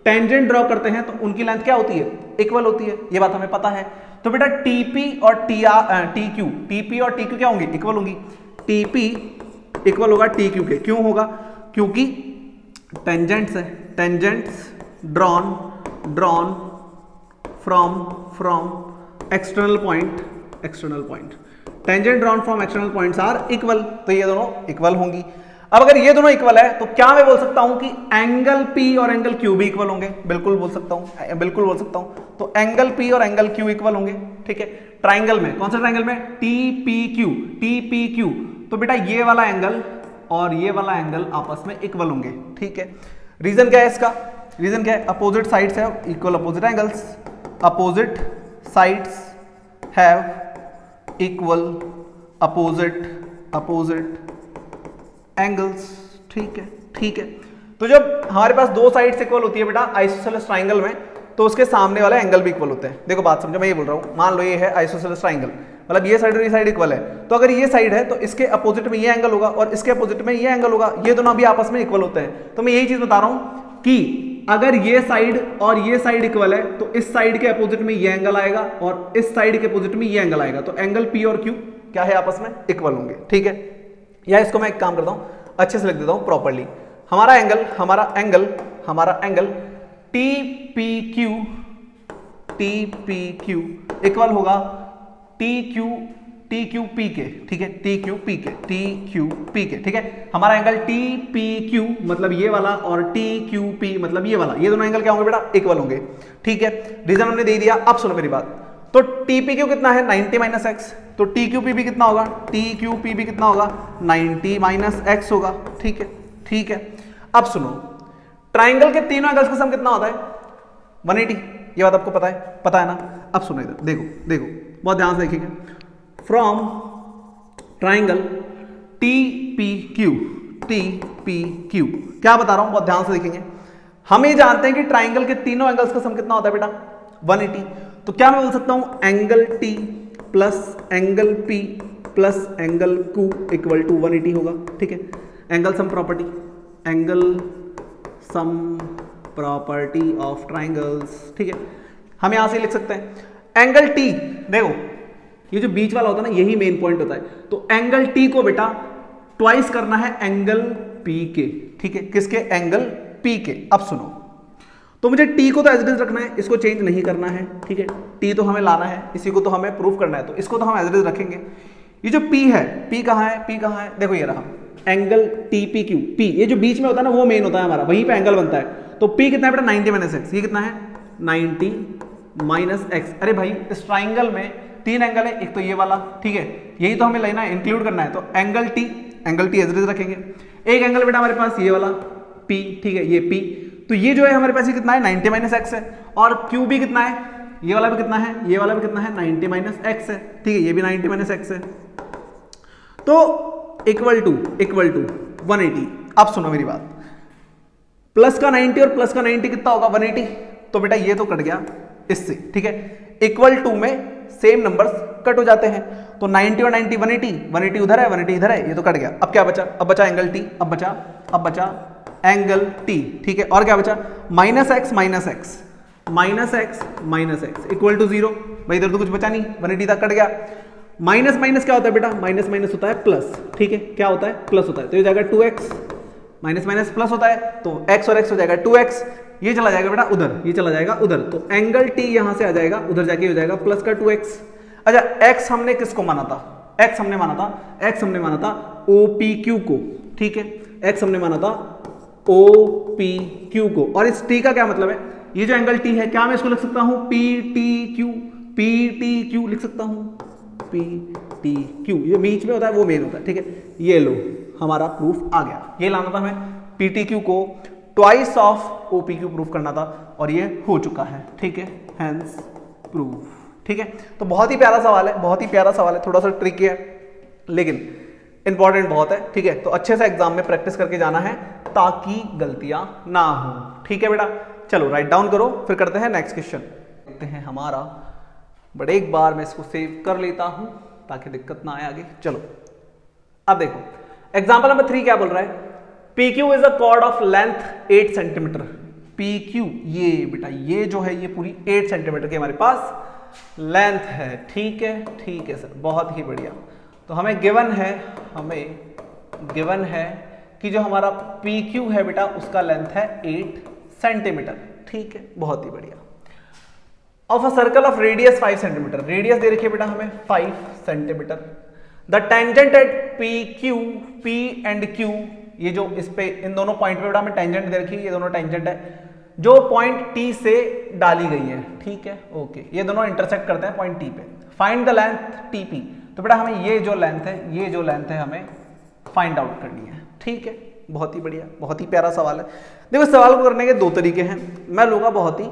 टेंजेंट ड्रॉ करते हैं तो उनकी लेंथ क्या होती है, इक्वल होती है, ये बात हमें पता है। तो बेटा TP और TQ क्या होंगी, इक्वल होंगी। TP इक्वल होगा TQ के, क्यों होगा, क्योंकि टेंजेंट्स है, tangents drawn from external point, tangent drawn from external points are equal, तो ये दोनों इक्वल होंगी। अब अगर ये दोनों इक्वल है तो क्या मैं बोल सकता हूं कि एंगल P और एंगल Q भी इक्वल होंगे, बिल्कुल बोल सकता हूं, तो एंगल P और एंगल Q इक्वल होंगे, ठीक है। ट्राइंगल में, कौन सा ट्राइंगल में, TPQ, तो बेटा ये वाला एंगल और ये वाला एंगल आपस में इक्वल होंगे, ठीक है। रीजन क्या है इसका, रीजन क्या है, अपोजिट साइड्स है equal opposite angles, opposite sides have equal opposite angles, ठीक है। तो जब हमारे पास दो साइड्स इक्वल होती है बेटा आइसोसेलेस ट्राइंगल में, तो उसके सामने वाले एंगल भी इक्वल होते हैं। देखो बात समझो, मैं ये बोल रहा हूं, मान लो ये है आइसोसेलेस ट्राइंगल, मतलब ये साइड और ये साइड इक्वल है, तो अगर ये साइड है तो इसके अपोजिट में ये एंगल होगा और इसके अपोजिट में ये एंगल होगा, ये दोनों भी आपस में इक्वल होते हैं। तो मैं यही चीज बता रहा हूं कि अगर ये साइड और ये साइड इक्वल है तो इस साइड के अपोजिट में ये एंगल आएगा और इस साइड के अपोजिट में ये एंगल आएगा, तो एंगल P और Q क्या है, आपस में इक्वल होंगे, ठीक है। या इसको मैं एक काम करता हूं, अच्छे से लिख देता हूं प्रॉपर्ली, हमारा एंगल TPQ इक्वल होगा TQP के, ठीक है, TQP के, ठीक है। हमारा एंगल TPQ मतलब ये वाला और TQP मतलब ये वाला, ये दोनों एंगल क्या होंगे बेटा, इक्वल होंगे, ठीक है। रीजन हमने दे दिया। अब सुनो मेरी बात, तो TPQ कितना है, 90 माइनस x, तो TQP भी कितना होगा, TQP भी कितना होगा, 90 माइनस x होगा, ठीक है। अब सुनो, ट्राइंगल के तीनों एंगल्स का सम कितना होता है, 180, ये बात आपको पता है ना। अब सुनो इधर, देखो बहुत ध्यान से देखिएगा, फ्रॉम ट्राइंगल TPQ क्या बता रहा हूं, बहुत ध्यान से देखेंगे। हम ये जानते हैं कि ट्राइंगल के तीनों एंगल्स का सम कितना होता है बेटा, 180। तो क्या मैं बोल सकता हूं angle T plus angle P plus angle Q equal to 180 होगा, ठीक है। Angle sum property of triangles, ठीक है। हम यहां से लिख सकते हैं एंगल T, देखो ये जो बीच वाला होता है ना, यही मेन पॉइंट होता है। तो एंगल T को बेटा ट्वाइस करना है एंगल P के, ठीक है, किसके, एंगल P के। अब सुनो, तो मुझे T को तो एज इट इज रखना है, इसको चेंज नहीं करना है, ठीक है। T तो हमें लाना है, इसी को तो हमें प्रूफ करना है, तो इसको तो हम एज इट इज रखेंगे। ये जो P है, P कहाँ है, देखो ये रहा एंगल TPQ, P ये जो बीच में होता है ना वो मेन होता है हमारा, वहीं पे एंगल बनता है। तो P कितना है बेटा, 90 माइनस x, ये कितना है 90 माइनस x। अरे भाई इस ट्राइंगल में तीन एंगल है, एक तो ये वाला, ठीक है, यही तो हमें लेना है, इंक्लूड करना है। तो angle T as it is रखेंगे। एक एंगल बेटा हमारे पास ये वाला P, ठीक है, ये P, तो ये जो है हमारे पास ये कितना है 90 माइनस x है, और Q भी कितना है, ये वाला भी कितना है, ये वाला भी कितना है 90 माइनस x है, ठीक है, ये भी 90 माइनस x है, तो इक्वल टू 180। अब सुनो मेरी बात, प्लस का 90 और प्लस का 90 कितना होगा 180, तो बेटा ये तो कट गया इससे, ठीक है। इक्वल टू में सेम नंबर्स कट हो जाते हैं, तो 90 और 90 180 उधर है, 180 इधर है, ये तो कट गया। अब क्या बचा, अब बचा एंगल T, अब बचा एंगल T, ठीक है। और क्या बचा, माइनस एक्स इक्वल टू 0। भाई इधर तो कुछ बचा नहीं, 180 तक कट गया। माइनस माइनस क्या होता है बेटा, माइनस माइनस होता है प्लस, ठीक है, क्या होता है, प्लस होता है, तो ये जाएगा 2x, माइनस माइनस प्लस होता है, तो x और x हो जाएगा 2x, ये चला जाएगा बेटा उधर, ये चला जाएगा उधर, तो एंगल T यहां से आ जाएगा, उधर जाके हो जाएगा प्लस का 2x। अच्छा x हमने किसको माना था, एक्स हमने माना था OPQ को, ठीक है, एक्स हमने माना था OPQ को। और इस T का क्या मतलब है, ये जो एंगल T है, क्या मैं इसको लिख सकता हूं PTQ लिख सकता हूं, PTQ, ये बीच में होता है वो मेन होता है, ठीक है। ये लो हमारा प्रूफ आ गया, ये लाना था हमें PTQ को ट्वाइस ऑफ OPQ प्रूफ करना था और ये हो चुका है, ठीक है, हेंस प्रूफ, ठीक है। तो बहुत ही प्यारा सवाल है, बहुत ही प्यारा सवाल है, थोड़ा सा ट्रिकी है लेकिन इंपॉर्टेंट बहुत है, ठीक है। तो अच्छे से एग्जाम में प्रैक्टिस करके जाना है ताकि गलतियां ना हो, ठीक है बेटा। चलो राइट डाउन करो, फिर करते हैं नेक्स्ट क्वेश्चन, देखते हैं हमारा, बट एक बार मैं इसको सेव कर लेता हूं ताकि दिक्कत ना आए आगे। चलो अब देखो एग्जाम्पल नंबर 3 क्या बोल रहा है, PQ is a cord of length 8 centimetre. PQ ये बेटा ये जो है ये पूरी 8 सेंटीमीटर की हमारे पास लेंथ है, ठीक है सर, बहुत ही बढ़िया। तो हमें गिवन है कि जो हमारा PQ है बेटा उसका लेंथ है 8 सेंटीमीटर, ठीक है, बहुत ही बढ़िया। Of a circle of radius 5 centimetre, radius दे रखी है बेटा हमें 5 centimetre. The tangent at PQ, P and Q, ये जो इस पे इन दोनों पॉइंट पे बेटा हमें टेंजेंट दे रखी है, ये दोनों टेंजेंट है जो पॉइंट T से डाली गई है, ठीक है, ओके, ये दोनों इंटरसेक्ट करते हैं पॉइंट T पे। फाइंड द लेंथ TP, तो बेटा हमें ये जो लेंथ है हमें फाइंड आउट करनी है, ठीक है, बहुत ही बढ़िया, बहुत ही प्यारा सवाल है। देखो सवाल को करने के दो तरीके हैं, मैं लूंगा बहुत ही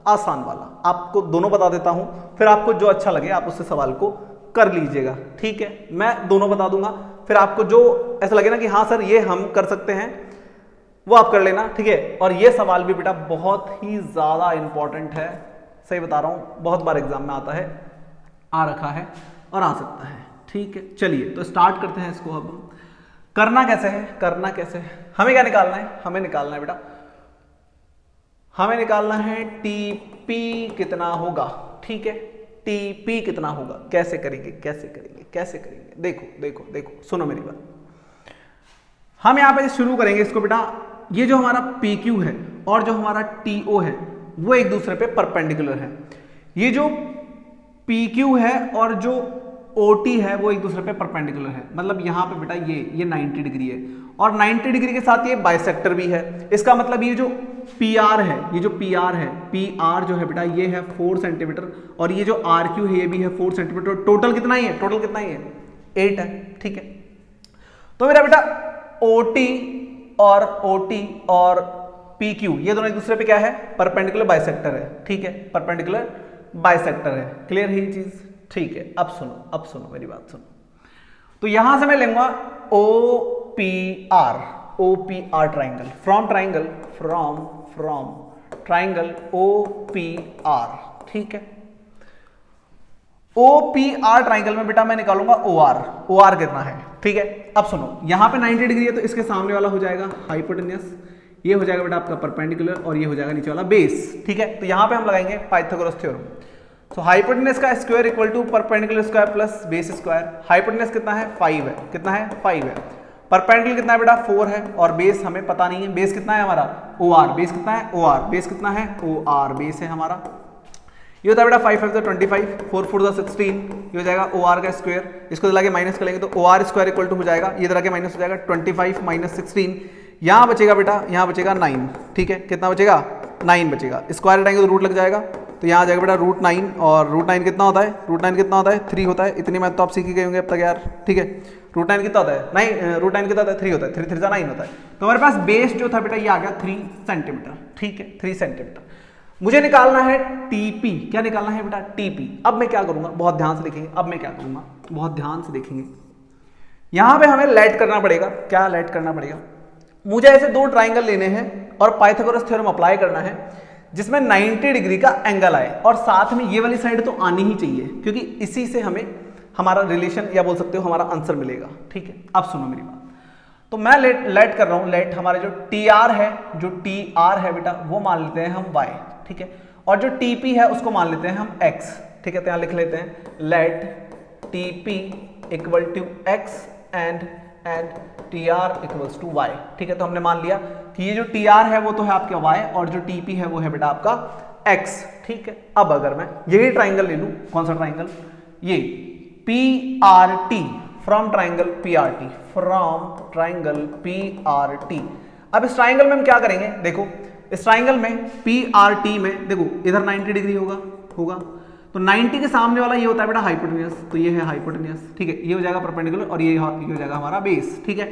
आसान वाला, आपको दोनों बता देता हूं, फिर आपको जो अच्छा लगे आप उससे सवाल को कर लीजिएगा, ठीक है। मैं दोनों बता दूंगा, फिर आपको जो ऐसा लगे ना कि हाँ सर ये हम कर सकते हैं वो आप कर लेना, ठीक है। और ये सवाल भी बेटा बहुत ही ज्यादा इंपॉर्टेंट है, सही बता रहा हूं, बहुत बार एग्जाम में आता है, आ रखा है और आ सकता है, ठीक है। चलिए तो स्टार्ट करते हैं इसको। अब करना कैसे है, हमें क्या निकालना है, हमें निकालना है TP कितना होगा, ठीक है, TP कितना होगा, कैसे करेंगे, देखो सुनो मेरी बात। हम यहां पे शुरू करेंगे इसको बेटा, ये जो हमारा PQ है और जो हमारा TO है वो एक दूसरे पे परपेंडिकुलर है। ये जो PQ है और जो OT है वो एक दूसरे पे परपेंडिकुलर है, मतलब यहाँ पे बेटा ये 90 डिग्री है और 90 डिग्री के साथ ये बाइसेक्टर भी है। इसका मतलब ये जो PR है, PR जो है बेटा ये है 4 सेंटीमीटर और ये जो RQ है ये भी है 4 सेंटीमीटर। टोटल कितना ही है, 8 है, ठीक है। तो मेरा बेटा OT और PQ ये दोनों एक दूसरे पे क्या है, परपेंडिकुलर बाइसेक्टर है, ठीक है, परपेंडिकुलर बाइसेक्टर है। क्लियर है ये चीज, ठीक है। अब सुनो मेरी बात सुनो। तो यहां से मैं लूंगा OPR triangle, from triangle OPR, ठीक है। OPR ट्राइंगल में बेटा मैं निकालूंगा OR कितना है, ठीक है। अब सुनो यहां पे 90 डिग्री है तो इसके सामने वाला हो जाएगा हाइपोटेन्यूस, ये हो जाएगा बेटा आपका परपेंडिकुलर और ये हो जाएगा नीचे वाला बेस, ठीक है। तो यहां पे हम लगाएंगे पाइथागोरस थ्योरम। तो हाइपोटेन्यूस का square equal to perpendicular square plus base square. Hypotenuse कितना है 5 है, कितना है 5 है। परपेंडिकुलर कितना है बेटा 4 है और बेस हमें पता नहीं है, बेस कितना है हमारा OR, बेस कितना है OR, बेस कितना है OR, बेस है हमारा। ये होता है बेटा 5 5 25, 4 4 16, ये हो जाएगा OR का स्क्वायर। इसको लाके माइनस करेंगे तो OR स्क्वायर इक्वल टू हो जाएगा, ये तरह के माइनस हो जाएगा 25 माइनस 16, यहाँ बचेगा बेटा, यहाँ बचेगा 9, ठीक है। कितना बचेगा 9 बचेगा, स्क्वायर हटाएंगे तो रूट लग जाएगा, तो यहाँ आ जाएगा बेटा √9 और √9 कितना होता है, √9 कितना होता है 3 होता है। इतनी मैथ तो आप सीख ही गए होंगे अब तक यार, ठीक है। √9 कितना होता है, √9 कितना होता है 3 होता है, 3 3 9 होता है। तो हमारे पास बेस जो था बेटा ये आ गया 3 सेंटीमीटर, ठीक है, 3 सेंटीमीटर। मुझे निकालना है TP, क्या निकालना है बेटा TP। अब मैं क्या करूंगा, बहुत ध्यान से देखेंगे, अब मैं क्या करूंगा बहुत ध्यान से देखेंगे। यहां पे हमें लेट करना पड़ेगा, क्या लेट करना पड़ेगा, मुझे ऐसे 2 ट्राइंगल लेने हैं और पाइथागोरस थ्योरम अप्लाई करना है जिसमें 90 डिग्री का एंगल आए और साथ में ये वाली साइड तो आनी ही चाहिए क्योंकि इसी से हमें हमारा रिलेशन या बोल सकते हो हमारा आंसर मिलेगा, ठीक है। अब सुनो मेरी बात, तो मैं लेट कर रहा हूं, लेट हमारे जो TR है बेटा वो मान लेते हैं हम Y, ठीक है, और जो TP है उसको मान लेते हैं हम X, ठीक है। तो यहां लिख लेते हैं let TP equal to X and TR equals to Y, ठीक है। तो हमने मान लिया कि ये जो TR है वो तो है आपका Y और जो TP है वो है बेटा आपका X, ठीक है। अब अगर मैं यही ट्राइंगल ले लूं, कौन सा ट्राइंगल, ये PRT, from triangle PRT, from triangle PRT। अब इस ट्राइंगल में हम क्या करेंगे, देखो इस ट्राइंगल में PRT में देखो इधर 90 डिग्री होगा तो 90 के सामने वाला ये होता है बेटा हाइपोटेन्यूस, तो ये है हाइपोटेन्यूस, ठीक है, ये हो जाएगा परपेंडिकुलर और ये हो जाएगा हमारा बेस, ठीक है।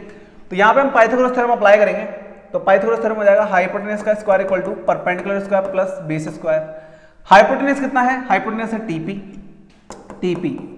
तो यहाँ पे हम पाइथागोरस थ्योरम अप्लाई करेंगे, तो पाइथागोरस थ्योरम हो जाएगा हाइपोटेन्यूस का square equal to perpendicular square plus base square. Hypotenuse कितना है, हाइपोटेन्यूस है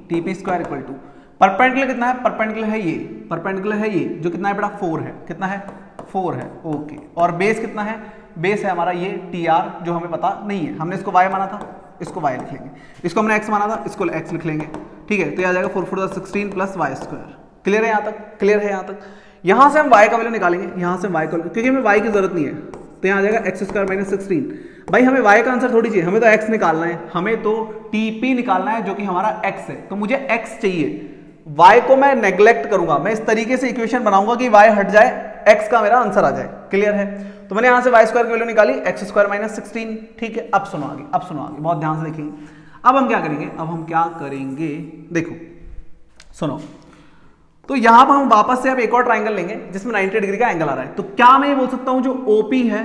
TP square equal to perpendicular कितना है, परपेंडिकुलर है ये जो कितना है बेटा 4 है, कितना है 4 है, ओके। और बेस कितना है, बेस है हमारा ये TR जो हमें पता नहीं है, हमने इसको y माना था, इसको y लिख लेंगे, इसको हमने x माना था, इसको x लिख लेंगे, ठीक है। तो यह आ जाएगा 4 4 16 प्लस y स्क्वायर। क्लियर है यहाँ तक, क्लियर है यहाँ तक। यहाँ से हम y का वैल्यू निकालेंगे, यहाँ से हम y का, क्योंकि हमें y की जरूरत नहीं है, तो यहाँ आ जाएगा x स्क्वायर माइनस 16। भाई हमें y का आंसर थोड़ी चाहिए, हमें तो x निकालना है, हमें तो TP निकालना है जो कि हमारा x है, तो मुझे x चाहिए, y को मैं नेग्लेक्ट करूंगा, मैं इस तरीके से इक्वेशन बनाऊंगा कि y हट जाए, x का मेरा आंसर आ जाए। क्लियर है, तो मैंने यहां से y स्क्वायर की वैल्यू निकाली x स्क्वायर माइनस 16, ठीक है। अब सुनो आगे, बहुत ध्यान से देखेंगे। अब हम क्या करेंगे, देखो सुनो, तो यहां पर हम वापस से अब एक और ट्राइंगल लेंगे जिसमें 90 डिग्री का एंगल आ रहा है। तो क्या मैं ये बोल सकता हूं जो OP है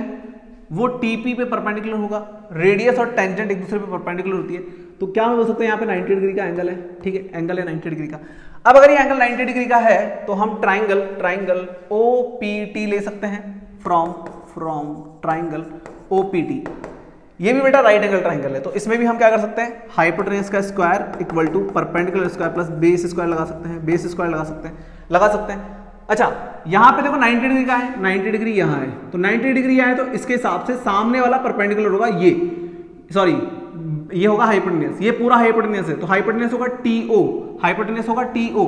वो TP पे परपेंडिकुलर होगा, रेडियस और टेंजेंट एक दूसरे पे परपेंडिकुलर होती है, तो क्या मैं बोल सकता हूं यहाँ पे 90 डिग्री का एंगल है, ठीक है, एंगल है 90 डिग्री का। अब अगर ये एंगल 90 डिग्री का है तो हम ट्राइंगल OPT ले सकते हैं, फ्रॉम ट्राइंगल OPT। ये भी बेटा राइट एंगल ट्राइंगल है, तो इसमें भी हम क्या कर सकते हैं, हाइपोटेन्यूस का square equal to perpendicular square plus base square लगा सकते हैं। अच्छा यहाँ पे देखो 90 डिग्री का है, 90 डिग्री यहाँ है, तो 90 डिग्री यहाँ है तो इसके हिसाब से सामने वाला परपेंडिकुलर होगा ये होगा हाइपोटेन्यूस, ये पूरा हाइपोटेन्यूस है, तो हाइपोटेन्यूस होगा TO,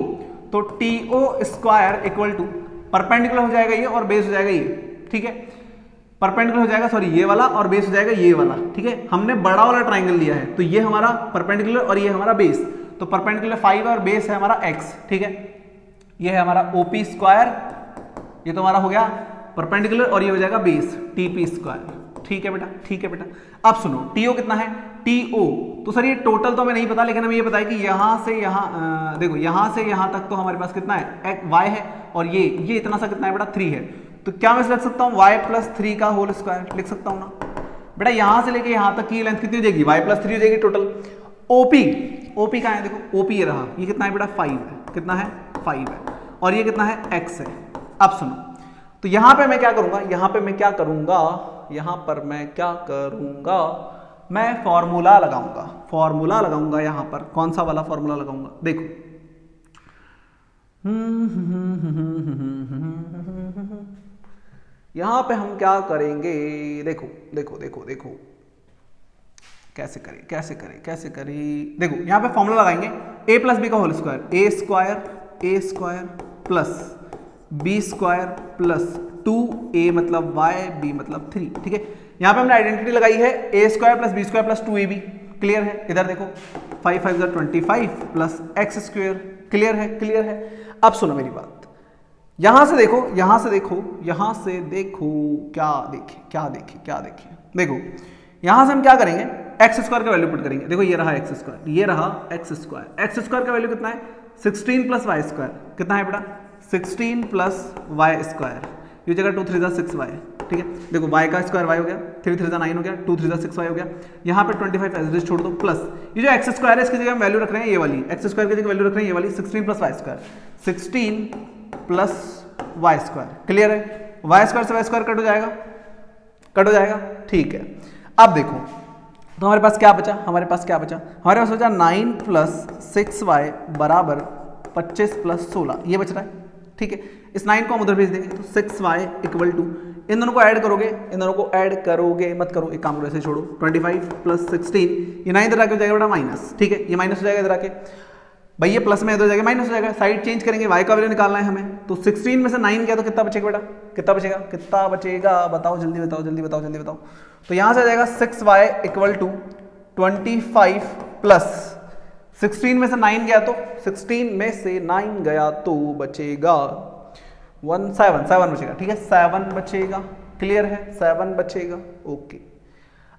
तो TO square equal to perpendicular हो जाएगा ये और बेस हो जाएगा ये, ठीक है, परपेंडिकुलर हो जाएगा ये वाला और बेस हो जाएगा ये वाला, ठीक है। हमने बड़ा वाला ट्राइंगल लिया है, तो ये हमारा परपेंडिकुलर और ये हमारा बेस, तो परपेंडिकुलर 5 और बेस है हमारा x, ठीक है। ये है हमारा OP स्क्वायर, ये तो हमारा हो गया परपेंडिकुलर और ये हो जाएगा बेस TP स्क्वायर, ठीक है बेटा। अब सुनो TO कितना है, TO तो सर ये टोटल तो हमें नहीं पता, लेकिन हमें ये पता है कि यहाँ से यहाँ देखो यहाँ से यहाँ तक तो हमारे पास कितना है y है और ये इतना सा कितना है बेटा 3 है, तो क्या मैं लिख सकता हूँ y प्लस 3 का होल स्क्वायर लिख सकता हूँ ना बेटा। यहाँ से लेके यहाँ तक की लेंथ कितनी हो जाएगी, y प्लस 3 हो जाएगी टोटल। OP कहाँ है, देखो OP ये रहा, ये कितना है बेटा 5 है, कितना है 5 है, और ये कितना है x है। अब सुनो, तो यहाँ पे मैं क्या करूँगा, मैं फॉर्मूला लगाऊंगा यहाँ पर। कौन सा वाला फॉर्मूला लगाऊंगा, देखो यहाँ पे हम क्या करेंगे, देखो कैसे करें, देखो यहाँ पे फॉर्मूला लगाएंगे a प्लस बी का whole square, a square plus b square plus 2a मतलब y, b मतलब 3, ठीक है। यहाँ पे हमने आइडेंटिटी लगाई है a square plus B square plus 2ab, clear है। इधर देखो 5 5 25 प्लस x स्क्वायर, क्लियर है। अब सुनो मेरी बात, यहाँ से देखो क्या देखें, देखो यहाँ से हम क्या करेंगे, एक्स स्क्वायर का वैल्यू पुट करेंगे। देखो ये रहा एक्स स्क्वायर का वैल्यू कितना है 16 प्लस वाई स्क्वायर, कितना है बेटा 16 प्लस वाई स्क्वायर, ये जगह 2 3 6 वाई, ठीक है। देखो y का स्क्वायर y हो गया, 3 3 9 हो गया, 2 3 6 y हो गया, यहाँ पे 25 एज इट इज छोड़ दो, प्लस ये जो एक्स स्क्वायर है इसकी जगह हम वैल्यू रख रहे हैं ये वाली, एक्स स्क्वायर की जगह वैल्यू रख रहे हैं ये वाली 16 plus Y square, 16 plus Y square, clear है। वाई स्क्वायर से वाई स्क्वायर कट हो जाएगा, ठीक है। अब देखो तो हमारे पास क्या बचा, 9 प्लस 6y बराबर 25 प्लस 16, ये बच रहा है, ठीक है। इस 9 को हम उधर भेज देंगे, तो 6y इक्वल टू, इन दोनों को ऐड करोगे, मत करो, एक काम करो ऐसे छोड़ो, 25 प्लस 16, ये 9 इधर आके हो जाएगा बेटा माइनस, ठीक है, ये माइनस हो जाएगा इधर आके, भाई ये प्लस में इधर हो जाएगा माइनस हो जाएगा, साइड चेंज करेंगे, y का वैल्यू निकालना है हमें, तो 16 में से 9 गया तो कितना बचेगा बेटा, कितना बचेगा बताओ, जल्दी बताओ। तो यहाँ से आ जाएगा 6y इक्वल टू 25 प्लस 16 में से 9 गया, तो 16 में से 9 गया तो बचेगा 7 बचेगा, ठीक है, 7 बचेगा, क्लियर है, 7 बचेगा, ओके।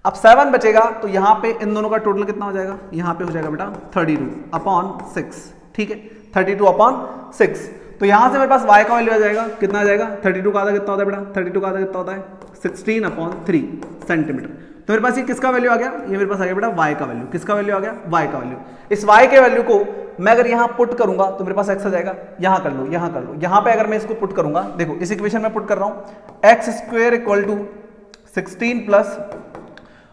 अब 7 बचेगा तो यहाँ पे इन दोनों का टोटल कितना हो जाएगा, यहाँ पे हो जाएगा बेटा 32 अपॉन 6, ठीक है, 32/6। तो यहां से मेरे पास y का वैल्यू आ जाएगा, कितना आ जाएगा, 32 का आधा कितना होता है बेटा, 32 का आधा कितना होता है, 16/3 सेंटीमीटर। तो मेरे पास ये किसका वैल्यू आ गया, ये मेरे पास आ गया बेटा y का वैल्यू। किसका वैल्यू आ गया, y का वैल्यू। इस y के वैल्यू को मैं अगर यहाँ पुट करूंगा तो मेरे पास x आ जाएगा, यहाँ कर लो, यहाँ कर लो। यहाँ पे अगर मैं इसको पुट करूंगा, देखो इस इक्वेशन में पुट कर रहा हूँ, x² = 16 plus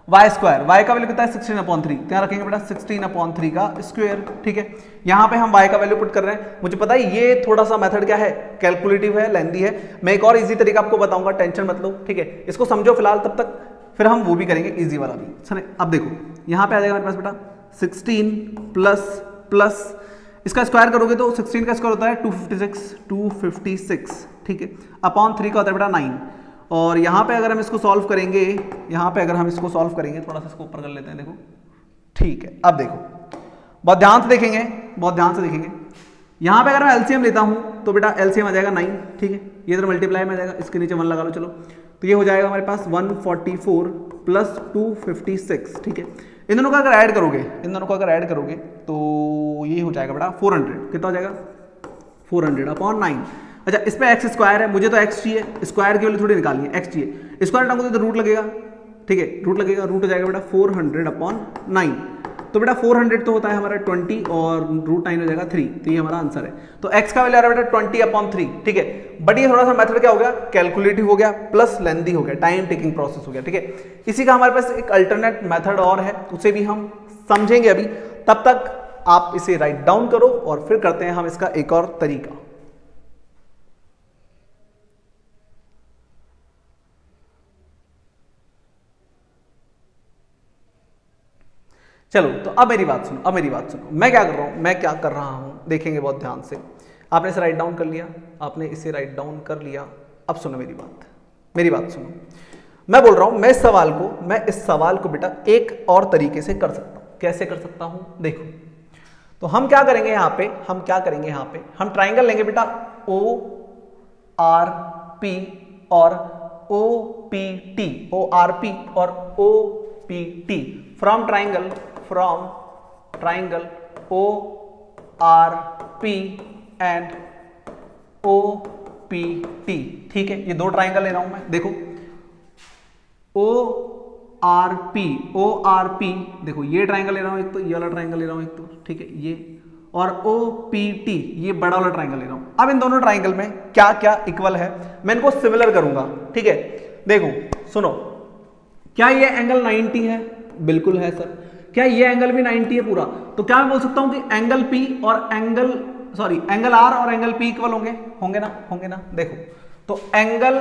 y square. y का वैल्यू कितना है, 16/3। क्या रखेंगे बेटा, 16/3 का स्क्वायर, ठीक है। यहाँ पे हम y का वैल्यू पुट कर रहे हैं। मुझे पता है ये थोड़ा सा मेथड क्या है, कैलकुलेटिव है, लेंथी है। मैं एक और इजी तरीका आपको बताऊंगा, टेंशन मत लो, ठीक है। इसको समझो फिलहाल, तब तक फिर हम वो भी करेंगे इजी वाला भी। चलिए अब देखो यहाँ पे आ जाएगा मेरे पास बेटा 16 प्लस इसका स्क्वायर करोगे तो 16 का स्क्वायर होता है 256, ठीक है, अपॉन 3 का होता है बेटा 9। और यहाँ पे अगर हम इसको सॉल्व करेंगे, यहाँ पे अगर हम इसको सॉल्व करेंगे, थोड़ा सा इसको ऊपर कर लेते हैं, देखो, ठीक है। अब देखो बहुत ध्यान से देखेंगे, बहुत ध्यान से देखेंगे। यहाँ पे अगर मैं एलसीएम लेता हूँ तो बेटा एलसीएम आ जाएगा 9, ठीक है। ये इधर मल्टीप्लाई में आ जाएगा, इसके नीचे 1 लगा लो, चलो। तो ये हो जाएगा हमारे पास 144 प्लस 256, ठीक है। इन दोनों को अगर ऐड करोगे, इन दोनों को अगर ऐड करोगे तो ये हो जाएगा बेटा 400। कितना हो जाएगा, 400/9। अच्छा, इस पे x स्क्वायर है, मुझे तो x चाहिए, स्क्वायर की वैल्यू थोड़ी निकालनी है, x चाहिए। स्क्वायर टांगोगे तो रूट लगेगा, ठीक है, रूट लगेगा, रूट हो जाएगा बेटा 400/9। तो बेटा 400 तो होता है हमारा 20 और √9 हो जाएगा 3। तो ये हमारा आंसर है। तो x का वैल्यू आ रहा है बेटा 20/3, ठीक है। बट ये थोड़ा सा मेथड क्या हो गया, कैलकुलेटिव हो गया, प्लस लेंथी हो गया, टाइम टेकिंग प्रोसेस हो गया, ठीक है। इसी का हमारे पास एक अल्टरनेट मेथड और है, उसे भी हम समझेंगे अभी। तब तक आप इसे राइट डाउन करो और फिर करते हैं हम इसका एक और तरीका। चलो, तो अब मेरी बात सुनो, अब मेरी बात सुनो। मैं क्या कर रहा हूं, मैं क्या कर रहा हूं, देखेंगे बहुत ध्यान से। आपने इसे राइट डाउन कर लिया, आपने इसे राइट डाउन कर लिया। अब सुनो मेरी बात, मेरी बात सुनो। मैं बोल रहा हूं, मैं इस सवाल को बेटा एक और तरीके से कर सकता हूं। कैसे कर सकता हूं, देखो। तो हम क्या करेंगे यहाँ पे, हम ट्राइंगल लेंगे बेटा ORP और OPT, ORP और OPT from triangle ORP and OPT, ठीक है। ये दो ट्राइंगल ले रहा हूं मैं, देखो ORP देखो, ये ट्राइंगल ले रहा हूं एक, तो ये वाला ट्राइंगल ले रहा हूं एक, तो ठीक है ये, और OPT ये बड़ा वाला ट्राइंगल ले रहा हूं। अब इन दोनों ट्राइंगल में क्या क्या इक्वल है, मैं इनको सिमिलर करूंगा, ठीक है। देखो सुनो, क्या ये एंगल 90 है, बिल्कुल है सर। क्या ये एंगल भी 90 है पूरा, तो क्या मैं बोल सकता हूं कि एंगल P और एंगल R और एंगल P इक्वल होंगे ना। देखो, तो एंगल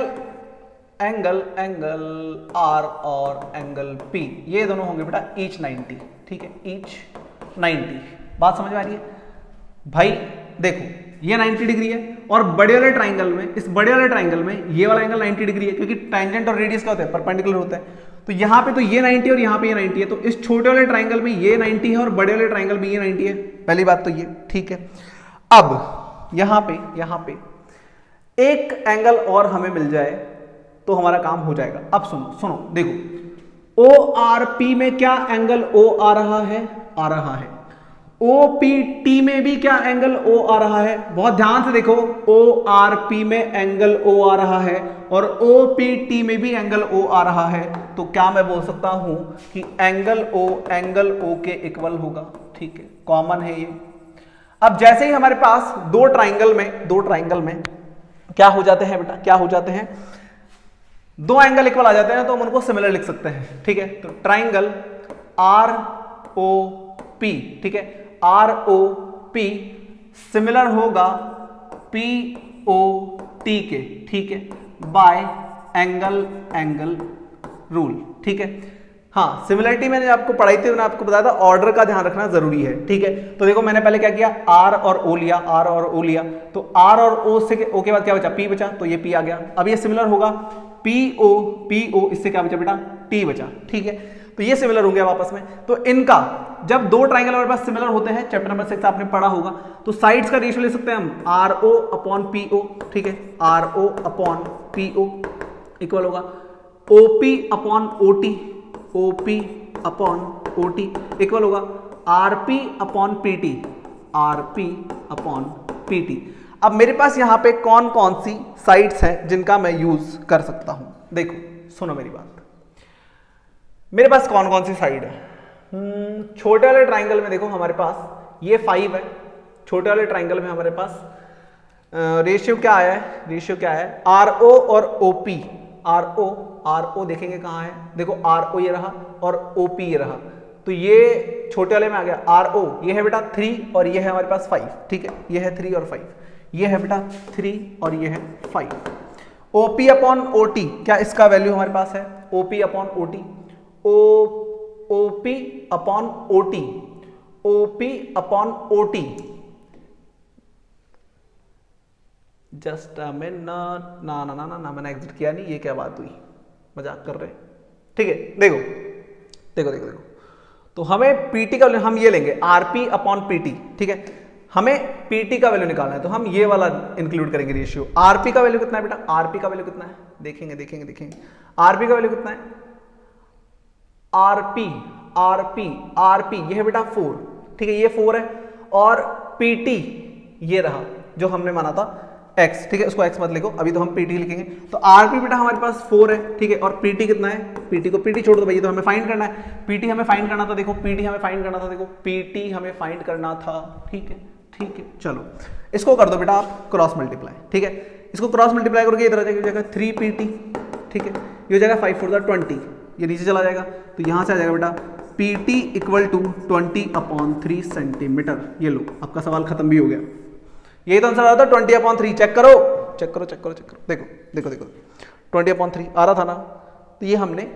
R और एंगल P ये दोनों होंगे बेटा ईच 90, ठीक है, ईच 90। बात समझ में आ रही है भाई? देखो ये 90 डिग्री है, और बड़े वाले ट्राइंगल में, इस बड़े वाले ट्राइंगल में ये वाला एंगल 90 डिग्री है, क्योंकि टैंजेंट और रेडियस क्या होता है, परपेंडिकुलर होता है। तो यहाँ पे तो ये 90 और यहाँ पे ये 90 है, तो इस छोटे वाले ट्राइंगल में ये 90 है और बड़े वाले ट्राइंगल में ये 90 है। पहली बात तो ये, ठीक है। अब यहाँ पे एक एंगल और हमें मिल जाए तो हमारा काम हो जाएगा। अब सुनो देखो, ORP में क्या एंगल O आ रहा है, OPT में भी क्या एंगल O आ रहा है। बहुत ध्यान से देखो, ORP में एंगल O आ रहा है और OPT में भी एंगल O आ रहा है। तो क्या मैं बोल सकता हूं कि एंगल O के इक्वल होगा, ठीक है, कॉमन है ये। अब जैसे ही हमारे पास दो ट्राइंगल में क्या हो जाते हैं बेटा, क्या हो जाते हैं, दो एंगल इक्वल आ जाते हैं, तो हम उनको सिमिलर लिख सकते हैं, ठीक है। तो ट्राइंगल ROP, ठीक है, ROP सिमिलर होगा POT के, ठीक है, बाय एंगल रूल, ठीक है। हाँ, सिमिलरिटी मैंने आपको पढ़ाई थी, मैंने आपको बताया था ऑर्डर का ध्यान रखना जरूरी है, ठीक है। तो देखो मैंने पहले क्या किया, R और O लिया, तो R और O से O के बाद क्या बचा, P बचा, तो ये P आ गया। अब ये सिमिलर होगा PO, इससे क्या बचा बेटा, T बचा, ठीक है। तो ये सिमिलर होंगे आपस में। तो इनका जब दो ट्राइंगल हमारे पास सिमिलर होते हैं, चैप्टर नंबर 6 आपने पढ़ा होगा, तो साइड्स का रेशियो ले सकते हैं हम RO/PO, ठीक है, RO/PO इक्वल होगा OP/OT इक्वल होगा RP/PT, RP अपॉन PT। अब मेरे पास यहाँ पे कौन कौन सी साइड्स हैं जिनका मैं यूज कर सकता हूं। देखो सुनो मेरी बात, मेरे पास कौन कौन सी साइड है। छोटे वाले ट्राइंगल में देखो हमारे पास ये 5 है। छोटे वाले ट्राइंगल में हमारे पास रेशियो क्या आया है, रेशियो क्या है, RO और OP। RO देखेंगे कहाँ है, देखो RO ये रहा और OP ये रहा, तो ये छोटे वाले में आ गया। RO ये है बेटा 3 और ये है हमारे पास 5, ठीक है, ये है 3 और 5, ये है बेटा 3 और ये है 5। OP अपॉन OT, क्या इसका वैल्यू हमारे पास है, OP upon OT, OP upon OT, OP upon OT। Just ना मैंने एग्जिट किया नहीं, ये क्या बात हुई, मजाक कर रहे, ठीक है। देखो देखो देखो देखो, तो हमें पीटी का वैल्यू हम ये लेंगे RP अपॉन PT, ठीक है। हमें PT का वैल्यू निकालना है तो हम ये वाला इंक्लूड करेंगे रेशियो। RP का वैल्यू कितना है बेटा, RP का वैल्यू कितना है, देखेंगे देखेंगे देखेंगे, RP का वैल्यू कितना है, RP ये है बेटा 4, ठीक है, ये 4 है, और PT ये रहा जो हमने माना था x, ठीक है, उसको x मत लिखो, अभी तो हम PT लिखेंगे। तो RP बेटा हमारे पास 4 है, ठीक है, और PT कितना है, PT को PT छोड़ दो भाई, तो हमें फाइंड करना है, PT हमें फाइंड करना था, देखो PT हमें फाइंड करना था, देखो PT हमें फाइंड करना था, ठीक है ठीक है। चलो इसको कर दो बेटा आप क्रॉस मल्टीप्लाई, ठीक है, इसको क्रॉस मल्टीप्लाई करोगे इधर आ जाएगा 3PT, ठीक है, ये हो जाएगा 5 4 20, ये नीचे चला जाएगा, तो यहां से आ जाएगा बेटा PT इक्वल टू 20/3 सेंटीमीटर। ये लो आपका सवाल खत्म भी हो गया, यही तो आंसर आ रहा था 20/3। चेक करो चेक करो चेक करो चेक करो, देखो देखो देखो 20/3 आ रहा था ना, तो ये हमने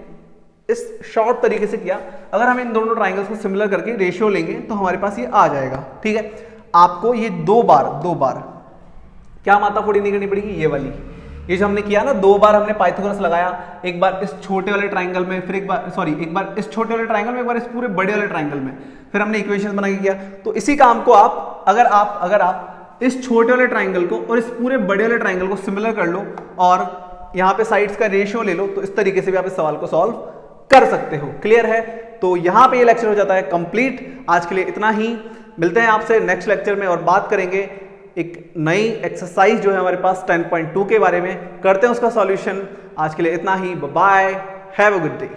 इस शॉर्ट तरीके से किया। अगर हम इन दोनों ट्राइंगल्स को सिमिलर करके रेशियो लेंगे तो हमारे पास ये आ जाएगा, ठीक है। आपको ये दो बार क्या मात्रा नहीं करनी पड़ेगी, ये वाली, ये जो हमने किया ना, 2 बार हमने पाइथागोरस लगाया, एक बार इस छोटे वाले ट्राइंगल में, फिर एक बार इस छोटे वाले ट्राइंगल में, एक बार इस पूरे बड़े वाले ट्राइंगल में, फिर हमने इक्वेशन बना के किया। तो इसी काम को आप अगर आप इस छोटे वाले ट्राइंगल को और इस पूरे बड़े वाले ट्राइंगल को सिमिलर कर लो और यहाँ पे साइड्स का रेशियो ले लो, तो इस तरीके से भी आप इस सवाल को सॉल्व कर सकते हो। क्लियर है? तो यहाँ पे ये लेक्चर हो जाता है कंप्लीट। आज के लिए इतना ही, मिलते हैं आपसे नेक्स्ट लेक्चर में और बात करेंगे एक नई एक्सरसाइज जो है हमारे पास 10.2 के बारे में, करते हैं उसका सॉल्यूशन। आज के लिए इतना ही, bye, have a good day.